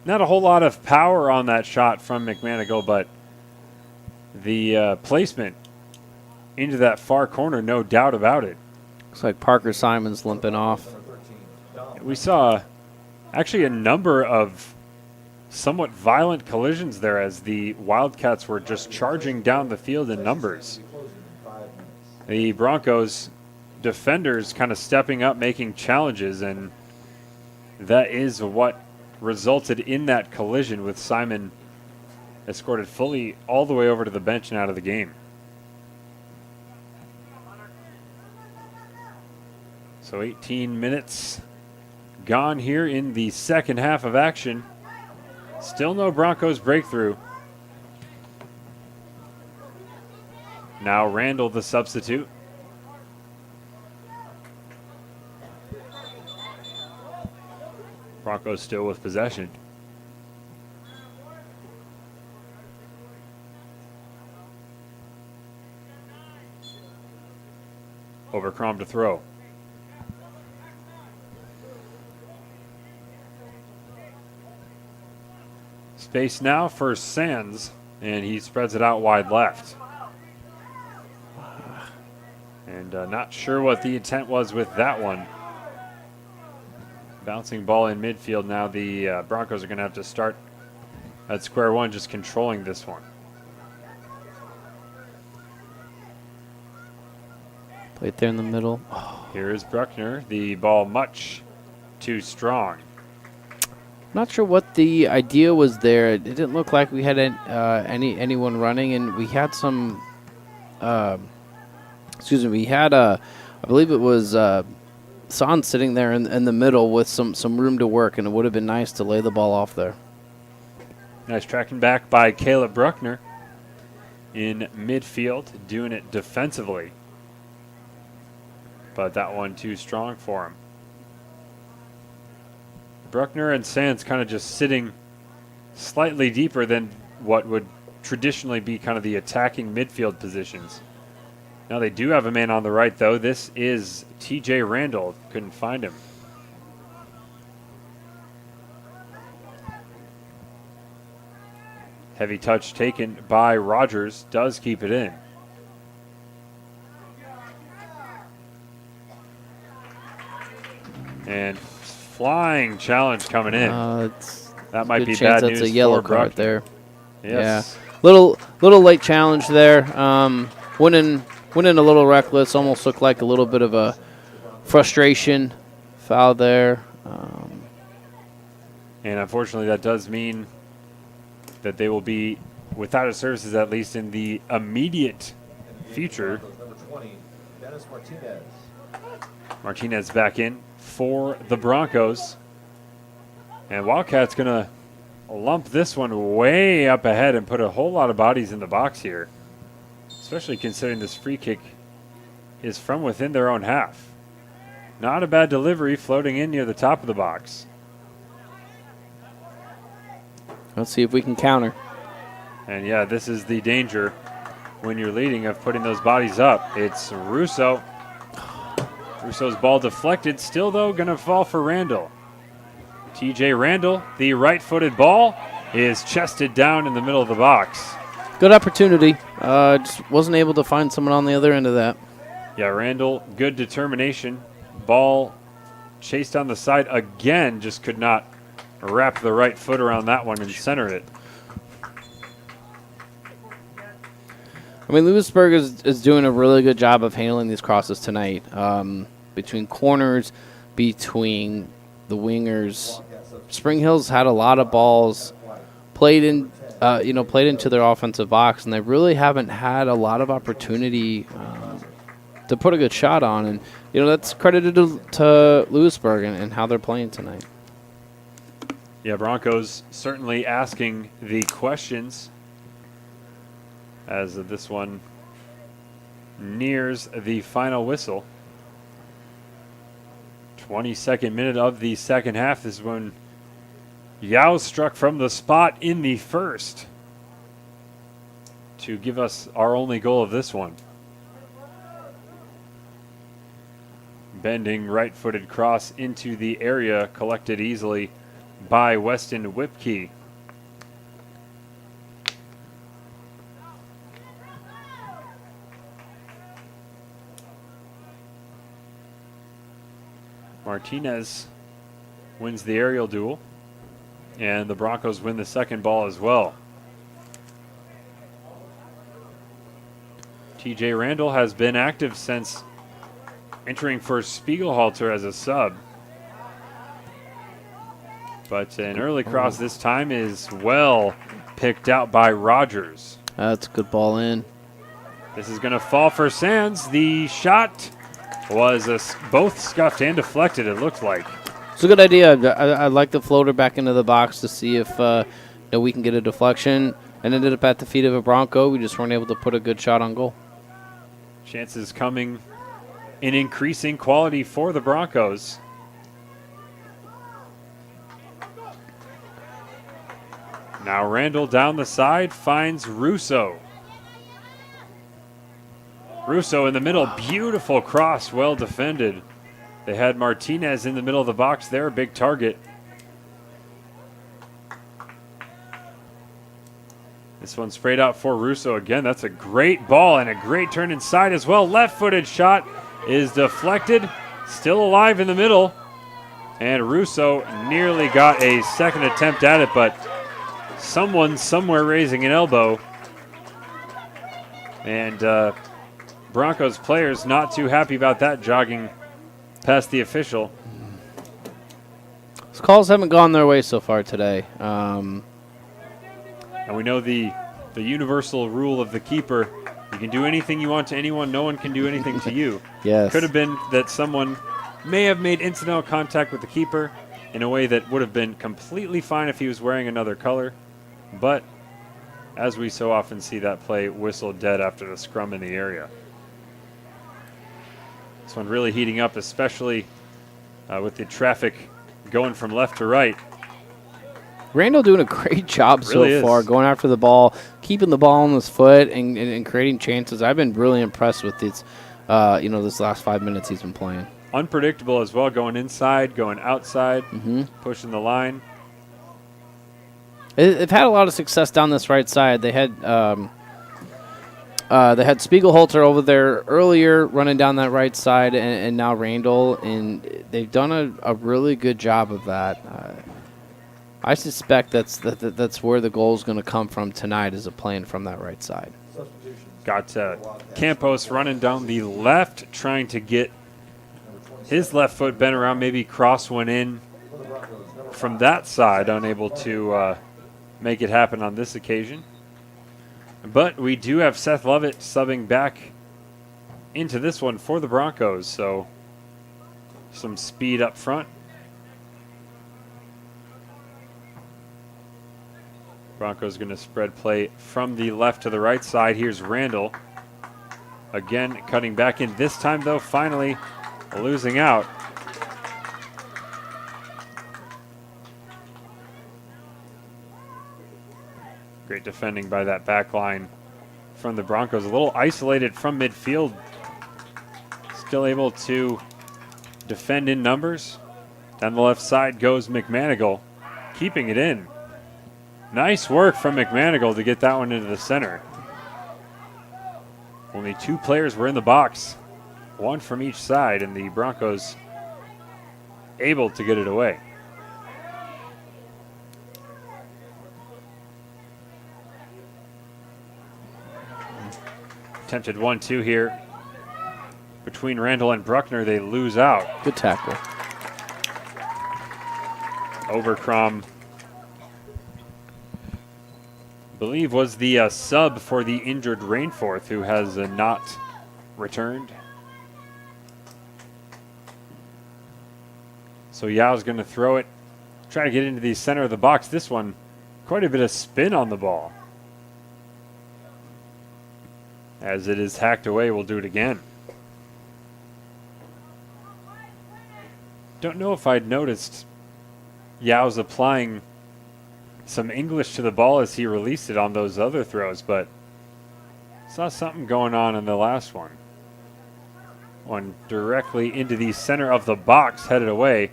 Not a whole lot of power on that shot from McManigal, but the placement into that far corner, no doubt about it. Looks like Parker Simon's limping off. We saw actually a number of somewhat violent collisions there as the Wildcats were just charging down the field in numbers. The Broncos defenders kind of stepping up, making challenges, and that is what resulted in that collision, with Simon escorted fully all the way over to the bench and out of the game. So 18 minutes gone here in the second half of action. Still no Broncos breakthrough. Now Randall, the substitute. Broncos still with possession. Overcrom to throw. Space now for Sands, and he spreads it out wide left. And not sure what the intent was with that one. Bouncing ball in midfield. Now the Broncos are going to have to start at square one, just controlling this one. Right there in the middle. Oh. Here is Bruckner. The ball much too strong. Not sure what the idea was there. It didn't look like we had anyone running, and we had some. We had I believe it was Son's sitting there in the middle with some room to work, and it would have been nice to lay the ball off there. Nice tracking back by Caleb Bruckner in midfield, doing it defensively. But that one too strong for him. Bruckner and Sands kind of just sitting slightly deeper than what would traditionally be kind of the attacking midfield positions. Now they do have a man on the right, though. This is T.J. Randall. Couldn't find him. Heavy touch taken by Rogers. Does keep it in. And flying challenge coming in. That might be bad news. That's a yellow for card Bruckner. there. Yes. Yeah. Little late challenge there. Went in a little reckless. Almost looked like a little bit of a frustration foul there. And unfortunately, that does mean that they will be without his services, at least in the immediate future. Number 20, Dennis Martinez. Martinez back in for the Broncos. And Wildcats going to lump this one way up ahead and put a whole lot of bodies in the box here, especially considering this free kick is from within their own half. Not a bad delivery floating in near the top of the box. Let's see if we can counter. And yeah, this is the danger when you're leading of putting those bodies up. It's Russo. Russo's ball deflected. Still, though, going to fall for Randall. T.J. Randall, the right-footed ball, is chested down in the middle of the box. Good opportunity. Just wasn't able to find someone on the other end of that. Yeah, Randall, good determination. Ball chased on the side again, just could not wrap the right foot around that one and center it. I mean, Louisburg is doing a really good job of handling these crosses tonight. Between corners, between the wingers. Spring Hill's had a lot of balls played into their offensive box, and they really haven't had a lot of opportunity to put a good shot on. And, that's credited to Louisburg and how they're playing tonight. Yeah, Broncos certainly asking the questions as this one nears the final whistle. 22nd minute of the second half. This is when Yao struck from the spot in the first to give us our only goal of this one. Bending right-footed cross into the area, collected easily by Weston Whipkey. Martinez wins the aerial duel, and the Broncos win the second ball as well. TJ Randall has been active since entering for Spiegelhalter as a sub. But an early cross this time is well picked out by Rogers. That's a good ball in. This is going to fall for Sands. The shot was both scuffed and deflected, it looked like. It's a good idea. I like the floater back into the box to see if we can get a deflection. And ended up at the feet of a Bronco. We just weren't able to put a good shot on goal. Chances coming in increasing quality for the Broncos. Now Randall down the side finds Russo. Russo in the middle, beautiful cross, well defended. They had Martinez in the middle of the box there, a big target. This one sprayed out for Russo again. That's a great ball and a great turn inside as well. Left-footed shot is deflected, still alive in the middle. And Russo nearly got a second attempt at it, but someone somewhere raising an elbow. And Broncos players not too happy about that, jogging past the official. Those calls haven't gone their way so far today. And we know the universal rule of the keeper: you can do anything you want to anyone, no one can do anything to you. Yes. Could have been that someone may have made incidental contact with the keeper in a way that would have been completely fine if he was wearing another color. But as we so often see, that play whistled dead after the scrum in the area. This one really heating up, especially with the traffic going from left to right. Randall doing a great job Really so far, is. going after the ball, keeping the ball on his foot, and creating chances. I've been really impressed with this, this last 5 minutes he's been playing. Unpredictable as well, going inside, going outside, pushing the line. They've had a lot of success down this right side. They had Spiegelhalter over there earlier running down that right side, and now Randall, and they've done a really good job of that. I suspect that's where the goal is going to come from tonight, is a playing from that right side. Got Campos running down the left, trying to get his left foot bent around, maybe cross one in from that side, unable to make it happen on this occasion. But we do have Seth Lovett subbing back into this one for the Broncos, so some speed up front. Broncos going to spread play from the left to the right side. Here's Randall. Again, cutting back in. This time, though, finally losing out. Great defending by that back line from the Broncos. A little isolated from midfield. Still able to defend in numbers. Down the left side goes McManigal, keeping it in. Nice work from McManigal to get that one into the center. Only two players were in the box, one from each side, and the Broncos able to get it away. Attempted 1-2 here between Randall and Bruckner. They lose out. Good tackle. Oberkrom, I believe, was the sub for the injured Rainforth, who has not returned. So Yao's going to throw it, try to get into the center of the box. This one, quite a bit of spin on the ball. As it is hacked away, we'll do it again. Don't know if I'd noticed Yao's applying some English to the ball as he released it on those other throws, but saw something going on in the last one. One directly into the center of the box, headed away.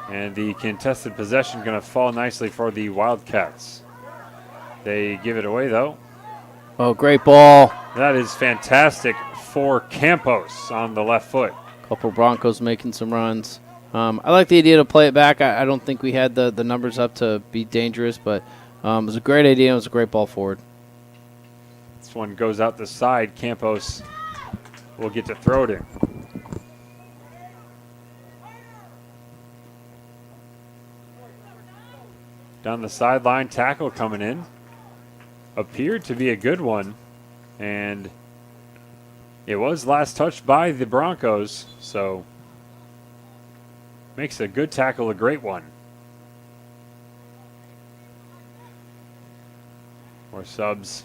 And the contested possession going to fall nicely for the Wildcats. They give it away, though. Oh, great ball. That is fantastic for Campos on the left foot. Couple Broncos making some runs. I like the idea to play it back. I don't think we had the numbers up to be dangerous, but it was a great idea. It was a great ball forward. This one goes out the side. Campos will get to throw it in. Down the sideline, tackle coming in. Appeared to be a good one, and it was last touched by the Broncos, so makes a good tackle a great one. More subs.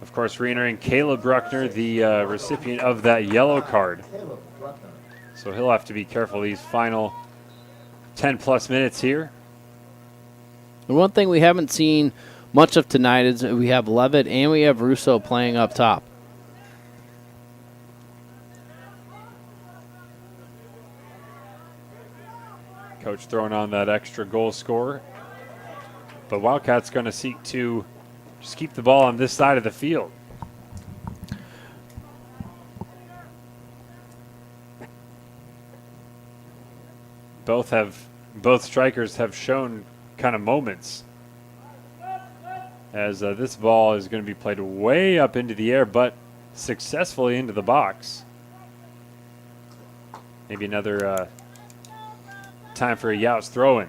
Of course, re-entering Caleb Bruckner, the recipient of that yellow card. So he'll have to be careful these final 10-plus minutes here. And one thing we haven't seen much of tonight is we have Levitt and we have Russo playing up top. Coach throwing on that extra goal scorer. But Wildcats going to seek to just keep the ball on this side of the field. Both strikers have shown kind of moments as this ball is going to be played way up into the air, but successfully into the box. Maybe another time for a Yao's throw-in.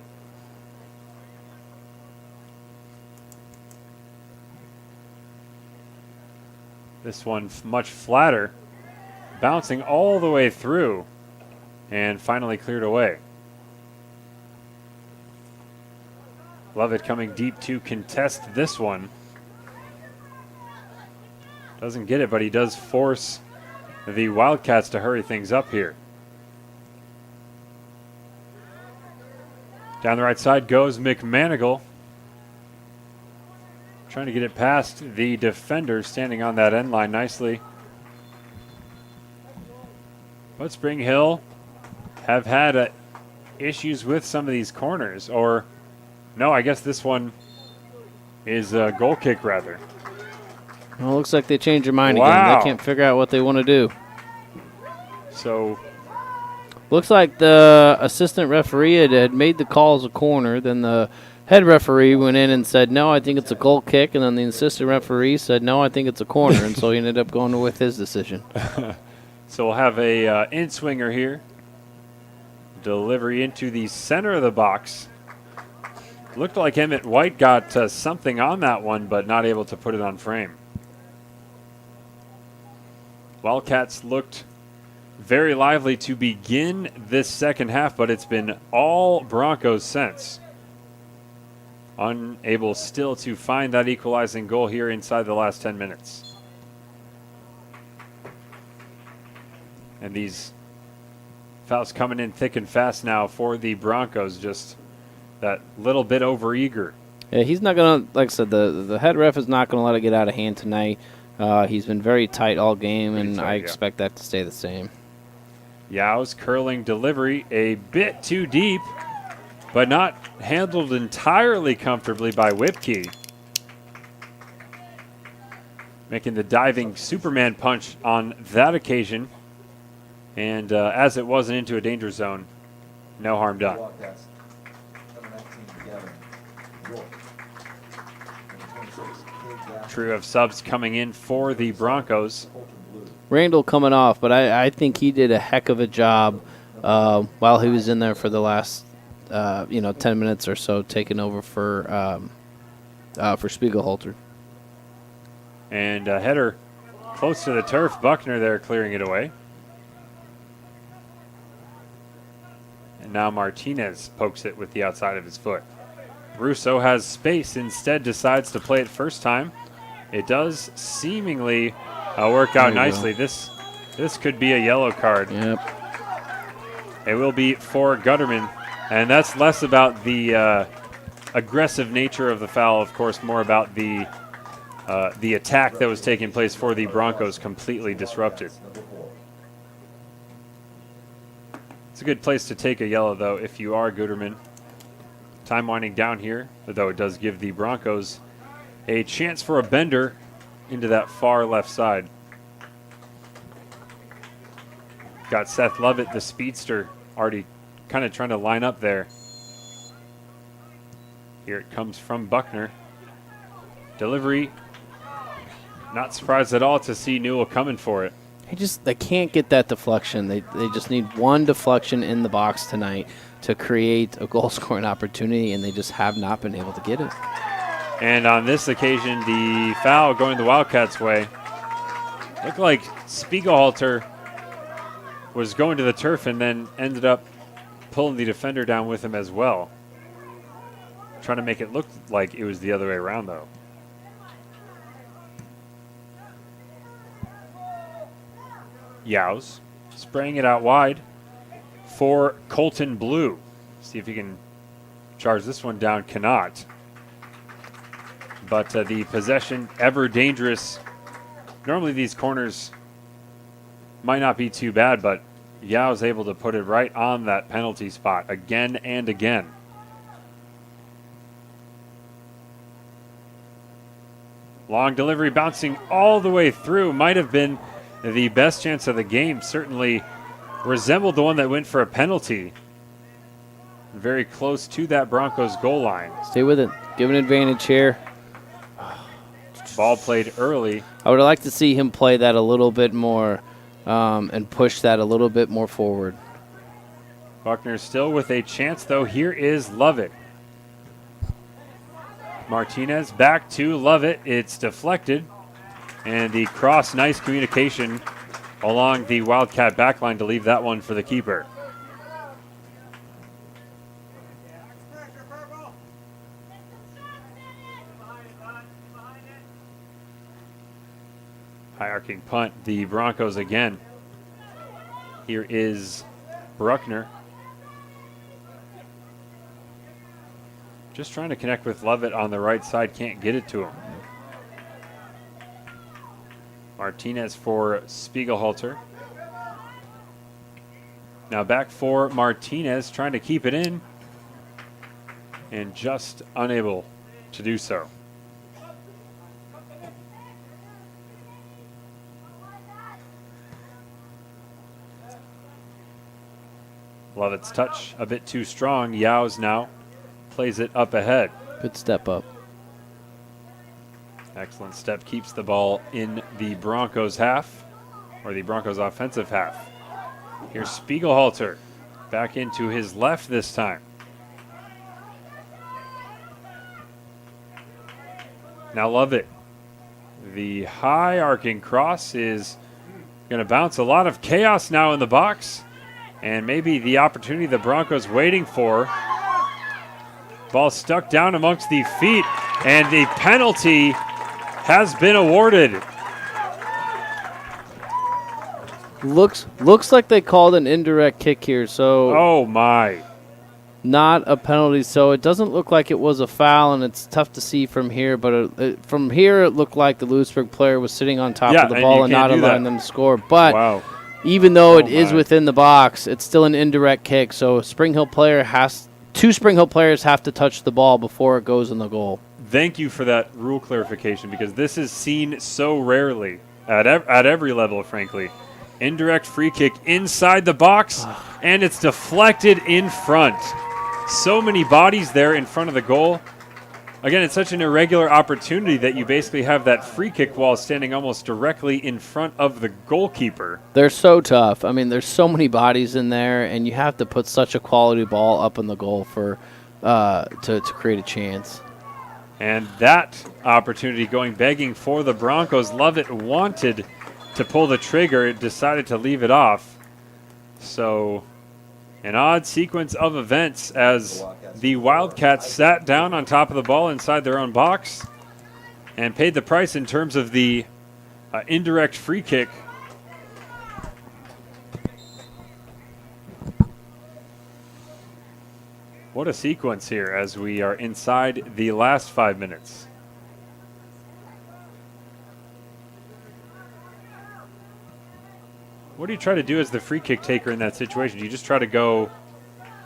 This one much flatter, bouncing all the way through and finally cleared away. Lovett coming deep to contest this one. Doesn't get it, but he does force the Wildcats to hurry things up here. Down the right side goes McManigal. Trying to get it past the defender standing on that end line nicely. But Spring Hill have had issues with some of these corners. Or, no, I guess this one is a goal kick rather. Well, it looks like they changed their mind again. They can't figure out what they want to do. So, looks like the assistant referee had made the call as a corner. Then the head referee went in and said, no, I think it's a goal kick. And then the assistant referee said, no, I think it's a corner. And so he ended up going with his decision. So we'll have a in-swinger here. Delivery into the center of the box. Looked like Emmett White got something on that one, but not able to put it on frame. Wildcats looked very lively to begin this second half, but it's been all Broncos since. Unable still to find that equalizing goal here inside the last 10 minutes. And these fouls coming in thick and fast now for the Broncos, just that little bit overeager. Yeah, he's not going to, like I said, the head ref is not going to let it get out of hand tonight. He's been very tight all game, and I expect that to stay the same. Yow's curling delivery a bit too deep, but not handled entirely comfortably by Whipkey. Making the diving Superman punch on that occasion. And as it wasn't into a danger zone, no harm done. Trio of subs coming in for the Broncos. Randall coming off, but I think he did a heck of a job while he was in there for the last 10 minutes or so, taking over for Spiegelhalter. And a header close to the turf. Buckner there clearing it away. And now Martinez pokes it with the outside of his foot. Russo has space, instead decides to play it first time. It does seemingly work out nicely. This could be a yellow card. Yep. It will be for Gutterman. And that's less about the aggressive nature of the foul, of course, more about the attack that was taking place for the Broncos completely disrupted. It's a good place to take a yellow, though, if you are Guterman. Time winding down here, though it does give the Broncos a chance for a bender into that far left side. Got Seth Lovett, the speedster, already kind of trying to line up there. Here it comes from Buckner. Delivery. Not surprised at all to see Newell coming for it. They can't get that deflection. They just need one deflection in the box tonight to create a goal-scoring opportunity, and they just have not been able to get it. And on this occasion, the foul going the Wildcats' way. Looked like Spiegelhalter was going to the turf and then ended up pulling the defender down with him as well. Trying to make it look like it was the other way around, though. Yows spraying it out wide for Colton Blue. See if he can charge this one down. Cannot. But the possession, ever dangerous. Normally these corners might not be too bad, but Yao is able to put it right on that penalty spot again and again. Long delivery bouncing all the way through. Might have been the best chance of the game. Certainly resembled the one that went for a penalty. Very close to that Broncos goal line. Stay with it. Give an advantage here. Ball played early. I would like to see him play that a little bit more and push that a little bit more forward. Buckner still with a chance, though. Here is Lovett. Martinez back to Lovett. It's deflected. And the cross, nice communication along the Wildcat backline to leave that one for the keeper. High arcing punt, the Broncos again. Here is Bruckner. Just trying to connect with Lovett on the right side, can't get it to him. Martinez for Spiegelhalter. Now back for Martinez, trying to keep it in, and just unable to do so. Lovett's touch a bit too strong. Yao's now plays it up ahead. Good step up. Excellent step, keeps the ball in the Broncos half, or the Broncos offensive half. Here's Spiegelhalter back into his left this time. Now Lovett. The high arcing cross is going to bounce. A lot of chaos now in the box. And maybe the opportunity the Broncos waiting for. Ball stuck down amongst the feet, and the penalty has been awarded. Looks like they called an indirect kick here, so oh my. Not a penalty, so it doesn't look like it was a foul, and it's tough to see from here, but from here it looked like the Louisburg player was sitting on top of the ball and not allowing them to score. But wow. Even though it is within the box, it's still an indirect kick, so two Spring Hill players have to touch the ball before it goes in the goal. Thank you for that rule clarification, because this is seen so rarely at every level, frankly. Indirect free kick inside the box, and it's deflected in front. So many bodies there in front of the goal. Again, it's such an irregular opportunity that you basically have that free kick wall standing almost directly in front of the goalkeeper. They're so tough. I mean, there's so many bodies in there, and you have to put such a quality ball up in the goal for to create a chance. And that opportunity going begging for the Broncos. Lovett wanted to pull the trigger. It decided to leave it off. So an odd sequence of events as the Wildcats sat down on top of the ball inside their own box and paid the price in terms of the indirect free kick. What a sequence here as we are inside the last 5 minutes. What do you try to do as the free kick taker in that situation? Do you just try to go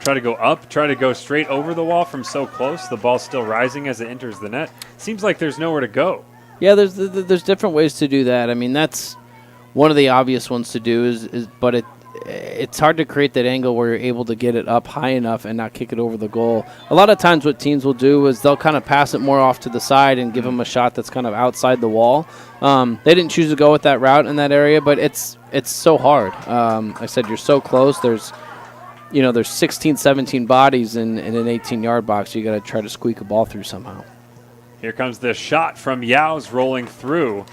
up, try to go straight over the wall from so close, the ball's still rising as it enters the net? Seems like there's nowhere to go. Yeah, there's different ways to do that. I mean, that's one of the obvious ones to do, but it's hard to create that angle where you're able to get it up high enough and not kick it over the goal. A lot of times what teams will do is they'll kind of pass it more off to the side and give them a shot that's kind of outside the wall. They didn't choose to go with that route in that area, but it's so hard. I said you're so close. There's 16, 17 bodies in an 18-yard box. You got to try to squeak a ball through somehow. Here comes the shot from Yao's rolling through.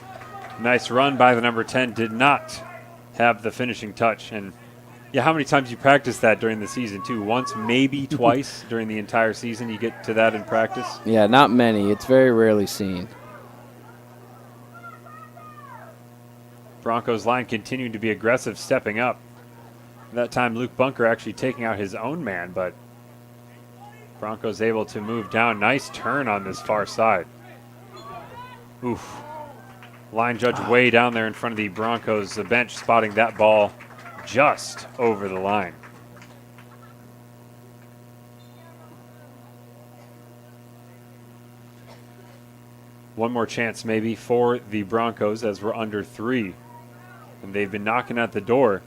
Nice run by the number 10. Did not have the finishing touch. And yeah, how many times you practice that during the season too? Once, maybe twice during the entire season you get to that in practice? Yeah, not many. It's very rarely seen. Broncos line continuing to be aggressive, stepping up. That time Luke Bunker actually taking out his own man, but Broncos able to move down. Nice turn on this far side. Oof. Line judge way down there in front of the Broncos bench, spotting that ball just over the line. One more chance maybe for the Broncos as we're under 3. And they've been knocking at the door.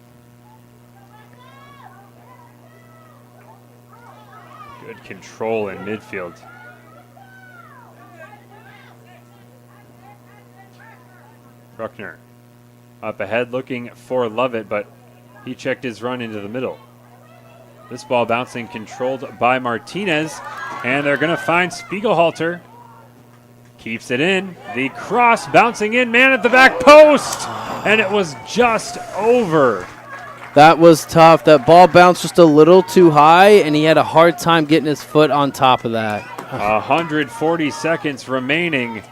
Good control in midfield. Bruckner up ahead looking for Lovett, but he checked his run into the middle. This ball bouncing, controlled by Martinez, and they're going to find Spiegelhalter. Keeps it in. The cross bouncing in, man at the back post. and it was just over. That was tough. That ball bounced just a little too high, and he had a hard time getting his foot on top of that. 140 seconds remaining,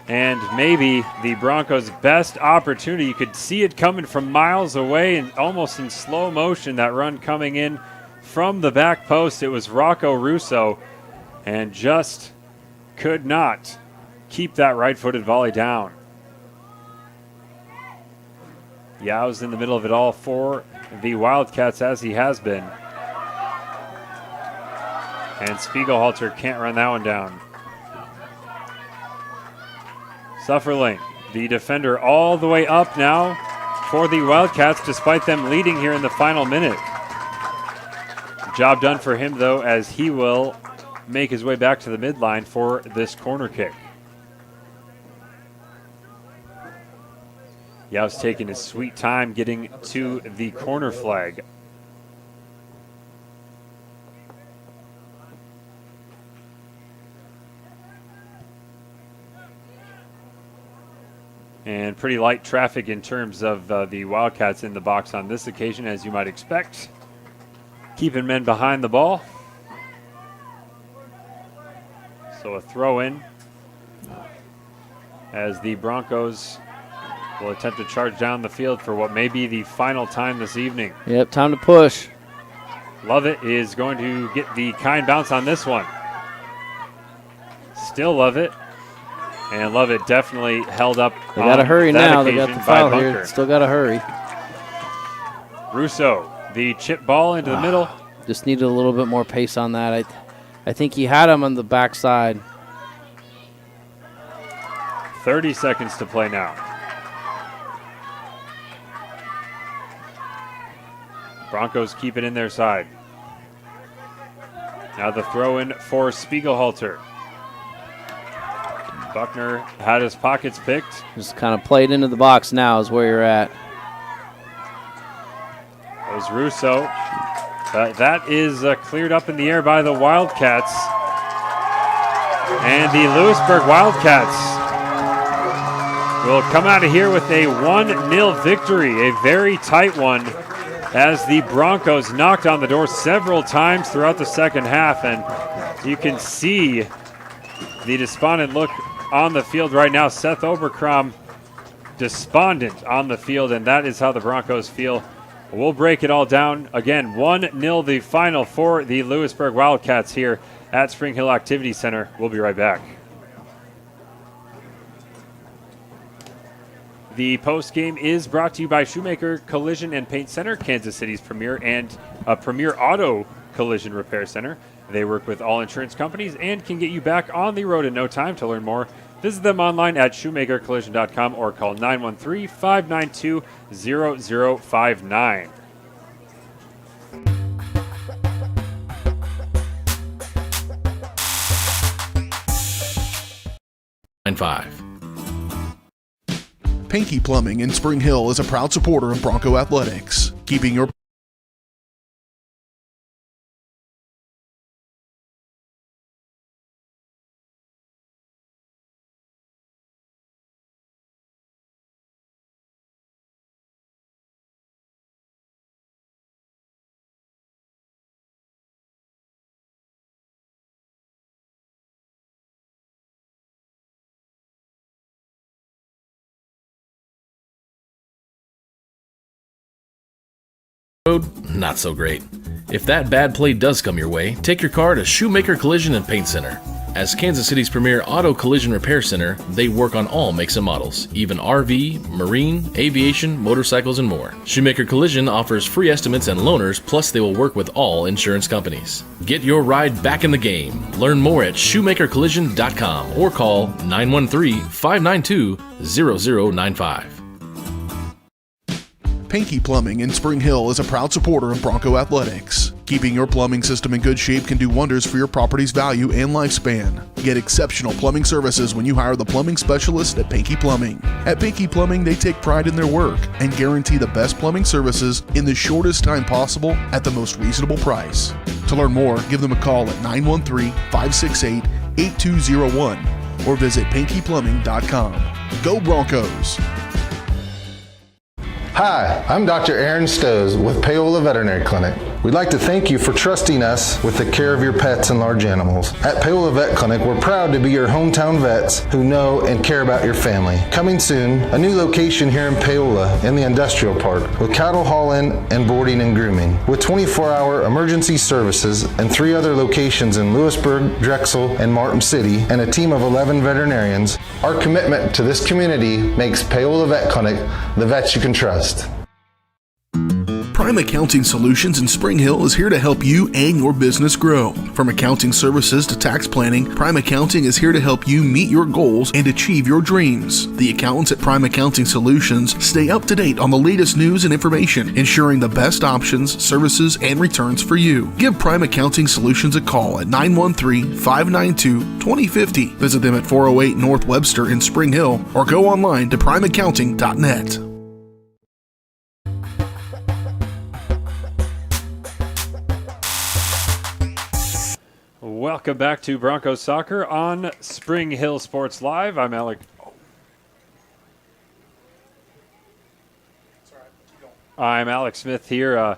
and maybe the Broncos' best opportunity. You could see it coming from miles away and almost in slow motion, that run coming in from the back post. It was Rocco Russo, and just could not keep that right-footed volley down. Yow's in the middle of it all for the Wildcats, as he has been. And Spiegelhalter can't run that one down. Sufferling, the defender, all the way up now for the Wildcats, despite them leading here in the final minute. Job done for him, though, as he will make his way back to the midline for this corner kick. Yow's taking his sweet time getting to the corner flag. And pretty light traffic in terms of the Wildcats in the box on this occasion, as you might expect. Keeping men behind the ball. So a throw in as the Broncos will attempt to charge down the field for what may be the final time this evening. Yep, time to push. Lovett is going to get the kind bounce on this one. Still Lovett. And Lovett definitely held up. They got to hurry now. They got the foul here. Still got to hurry. Russo, the chip ball into the middle. Just needed a little bit more pace on that. I think he had him on the backside. 30 seconds to play now. Broncos keep it in their side. Now the throw in for Spiegelhalter. Buckner had his pockets picked. Just kind of played into the box now is where you're at. That was Russo. That is cleared up in the air by the Wildcats. And the Louisburg Wildcats will come out of here with a 1-0 victory, a very tight one, as the Broncos knocked on the door several times throughout the second half. And you can see the despondent look on the field right now. Seth Oberkrom despondent on the field, and that is how the Broncos feel. We'll break it all down. Again, 1-0 the final for the Louisburg Wildcats here at Spring Hill Activity Center. We'll be right back. The postgame is brought to you by Shoemaker Collision and Paint Center, Kansas City's premier auto collision repair center. They work with all insurance companies and can get you back on the road in no time. To learn more, visit them online at shoemakercollision.com or call 913-592-0059. Pinky Plumbing in Spring Hill is a proud supporter of Bronco Athletics, keeping your road, not so great. If that bad play does come your way, take your car to Shoemaker Collision and Paint Center. As Kansas City's premier auto collision repair center, they work on all makes and models, even RV, marine, aviation, motorcycles, and more. Shoemaker Collision offers free estimates and loaners, plus they will work with all insurance companies. Get your ride back in the game. Learn more at shoemakercollision.com or call 913-592-0095. Pinky Plumbing in Spring Hill is a proud supporter of Bronco Athletics. Keeping your plumbing system in good shape can do wonders for your property's value and lifespan. Get exceptional plumbing services when you hire the plumbing specialist at Pinky Plumbing. At Pinky Plumbing, they take pride in their work and guarantee the best plumbing services in the shortest time possible at the most reasonable price. To learn more, give them a call at 913-568-8201 or visit pinkyplumbing.com. Go Broncos! Hi, I'm Dr. Aaron Stowe with Paola Veterinary Clinic. We'd like to thank you for trusting us with the care of your pets and large animals. At Paola Vet Clinic, we're proud to be your hometown vets who know and care about your family. Coming soon, a new location here in Paola in the industrial park with cattle hauling and boarding and grooming. With 24-hour emergency services and 3 other locations in Louisburg, Drexel, and Martin City, and a team of 11 veterinarians, our commitment to this community makes Paola Vet Clinic the vets you can trust. Prime Accounting Solutions in Spring Hill is here to help you and your business grow. From accounting services to tax planning, Prime Accounting is here to help you meet your goals and achieve your dreams. The accountants at Prime Accounting Solutions stay up to date on the latest news and information, ensuring the best options, services, and returns for you. Give Prime Accounting Solutions a call at 913-592-2050. Visit them at 408 North Webster in Spring Hill or go online to primeaccounting.net. Welcome back to Broncos Soccer on Spring Hill Sports Live. I'm Alex. I'm Alex Smith here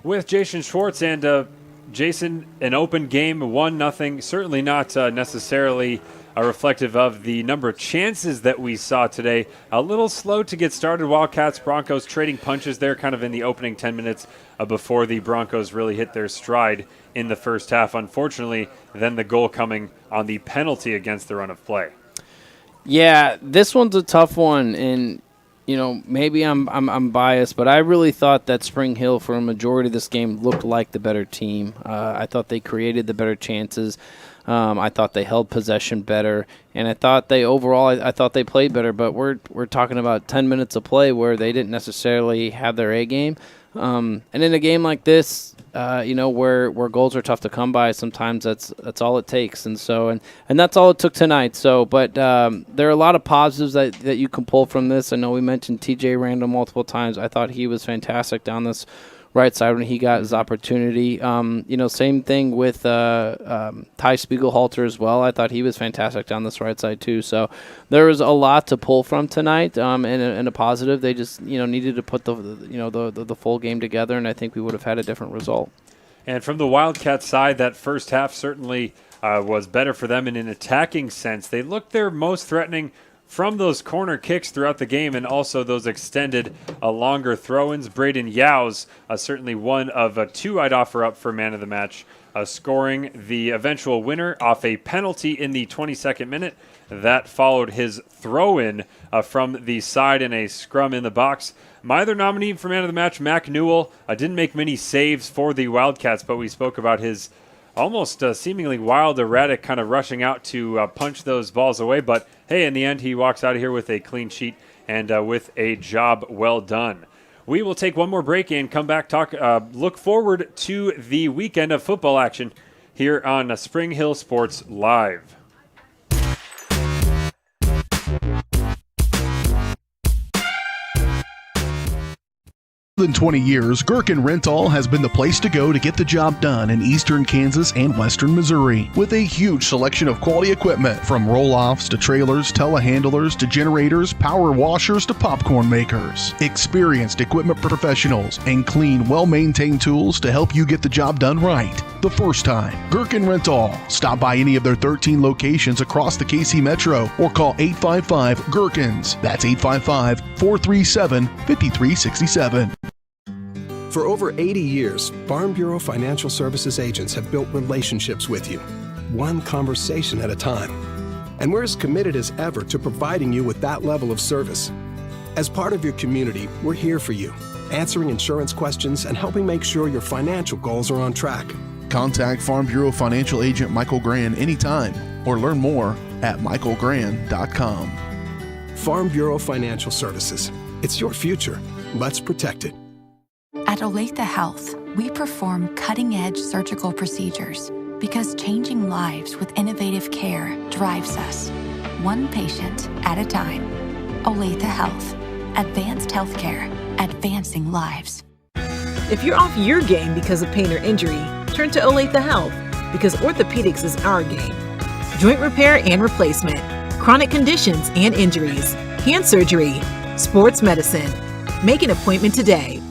with Jason Schwartz. And Jason, an open game, 1-0. Certainly not necessarily reflective of the number of chances that we saw today. A little slow to get started. Wildcats, Broncos trading punches there kind of in the opening 10 minutes before the Broncos really hit their stride in the first half. Unfortunately, then the goal coming on the penalty against the run of play. Yeah, this one's a tough one, and you know, maybe I'm biased, but I really thought that Spring Hill for a majority of this game looked like the better team. I thought they created the better chances. I thought they held possession better, and I thought they overall I thought they played better. But we're talking about 10 minutes of play where they didn't necessarily have their A game. And in a game like this, you know, where goals are tough to come by, sometimes that's all it takes. And so and that's all it took tonight. So, but there are a lot of positives that you can pull from this. I know we mentioned T.J. Randall multiple times. I thought he was fantastic down this right side when he got his opportunity. You know, same thing with Ty Spiegelhalter as well. I thought he was fantastic down this right side too. So there was a lot to pull from tonight, and a positive. They just, you know, needed to put the full game together, and I think we would have had a different result. And from the Wildcats side, that first half certainly was better for them in an attacking sense. They looked their most threatening from those corner kicks throughout the game, and also those extended longer throw-ins. Braden Yow's certainly one of 2 I'd offer up for man of the match, scoring the eventual winner off a penalty in the 22nd minute. That followed his throw-in from the side in a scrum in the box. My other nominee for man of the match, Mac Newell, didn't make many saves for the Wildcats, but we spoke about his almost seemingly wild, erratic kind of rushing out to punch those balls away. But, hey, in the end, he walks out of here with a clean sheet and with a job well done. We will take one more break and come back, look forward to the weekend of football action here on Spring Hill Sports Live. Than 20 years, Gherkin Rental has been the place to go to get the job done in eastern Kansas and western Missouri. With a huge selection of quality equipment, from roll-offs to trailers, telehandlers to generators, power washers to popcorn makers. Experienced equipment professionals and clean, well-maintained tools to help you get the job done right the first time. Gherkin Rental. Stop by any of their 13 locations across the KC Metro or call 855-GHERKINS. That's 855-437-5367. For over 80 years, Farm Bureau Financial Services agents have built relationships with you, one conversation at a time. And we're as committed as ever to providing you with that level of service. As part of your community, we're here for you, answering insurance questions and helping make sure your financial goals are on track. Contact Farm Bureau Financial Agent Michael Grand anytime or learn more at michaelgrand.com. Farm Bureau Financial Services. It's your future. Let's protect it. At Olathe Health, we perform cutting-edge surgical procedures because changing lives with innovative care drives us, one patient at a time. Olathe Health. Advanced healthcare. Advancing lives. If you're off your game because of pain or injury, turn to Olathe Health because orthopedics is our game. Joint repair and replacement, chronic conditions and injuries, hand surgery, sports medicine. Make an appointment today.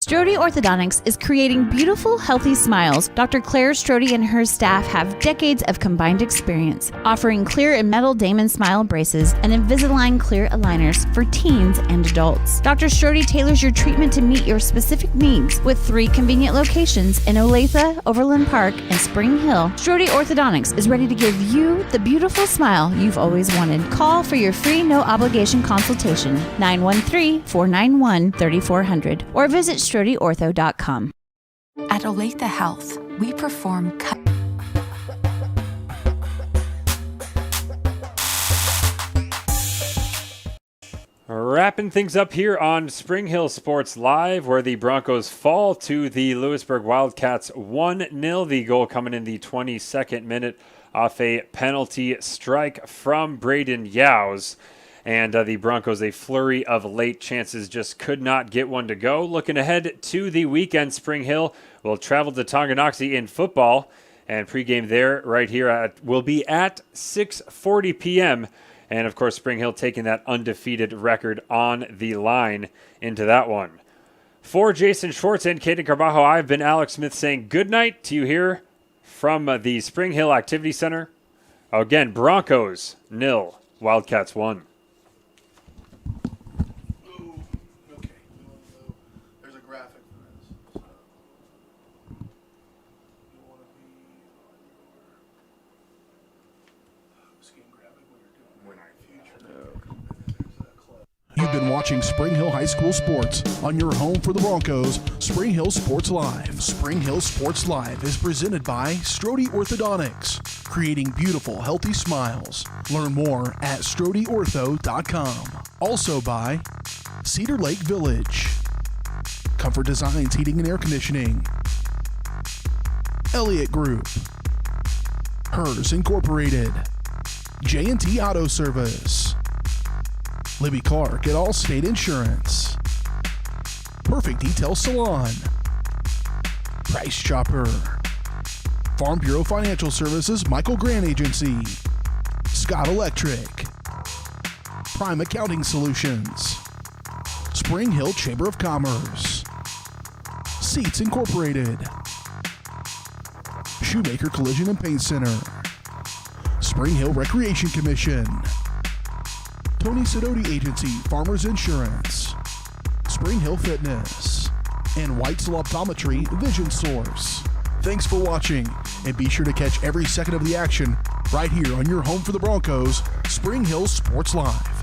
Strode Orthodontics is creating beautiful, healthy smiles. Dr. Claire Strode and her staff have decades of combined experience, offering clear and metal Damon smile braces and Invisalign clear aligners for teens and adults. Dr. Strode tailors your treatment to meet your specific needs with 3 convenient locations in Olathe, Overland Park, and Spring Hill. Strode Orthodontics is ready to give you the beautiful smile you've always wanted. Call for your free no-obligation consultation, 913-491-3400, or visit StrodeOrtho.com. At Olathe Health, we perform Wrapping things up here on Spring Hill Sports Live, where the Broncos fall to the Louisburg Wildcats 1-0. The goal coming in the 22nd minute off a penalty strike from Braden Yowes. And the Broncos, a flurry of late chances, just could not get one to go. Looking ahead to the weekend, Spring Hill will travel to Tonganoxie in football. And pregame there right here will be at 6:40 p.m., and, of course, Spring Hill taking that undefeated record on the line into that one. For Jason Schwartz and Caden Carbajo, I've been Alex Smith saying good night to you here from the Spring Hill Activity Center. Again, Broncos 0, Wildcats 1. You've been watching Spring Hill High School Sports on your home for the Broncos, Spring Hill Sports Live. Spring Hill Sports Live is presented by Strode Orthodontics, creating beautiful, healthy smiles. Learn more at StrodeOrtho.com. Also by Cedar Lake Village, Comfort Designs Heating and Air Conditioning, Elliott Group, Hers Incorporated, J&T Auto Service, Libby Clark at Allstate Insurance, Perfect Detail Salon, Price Chopper, Farm Bureau Financial Services Michael Grant Agency, Scott Electric, Prime Accounting Solutions, Spring Hill Chamber of Commerce, Seats Incorporated, Shoemaker Collision and Paint Center, Spring Hill Recreation Commission, Tony Sidoti Agency, Farmers Insurance, Spring Hill Fitness, and Whitesell Optometry Vision Source. Thanks for watching, and be sure to catch every second of the action right here on your home for the Broncos, Spring Hill Sports Live.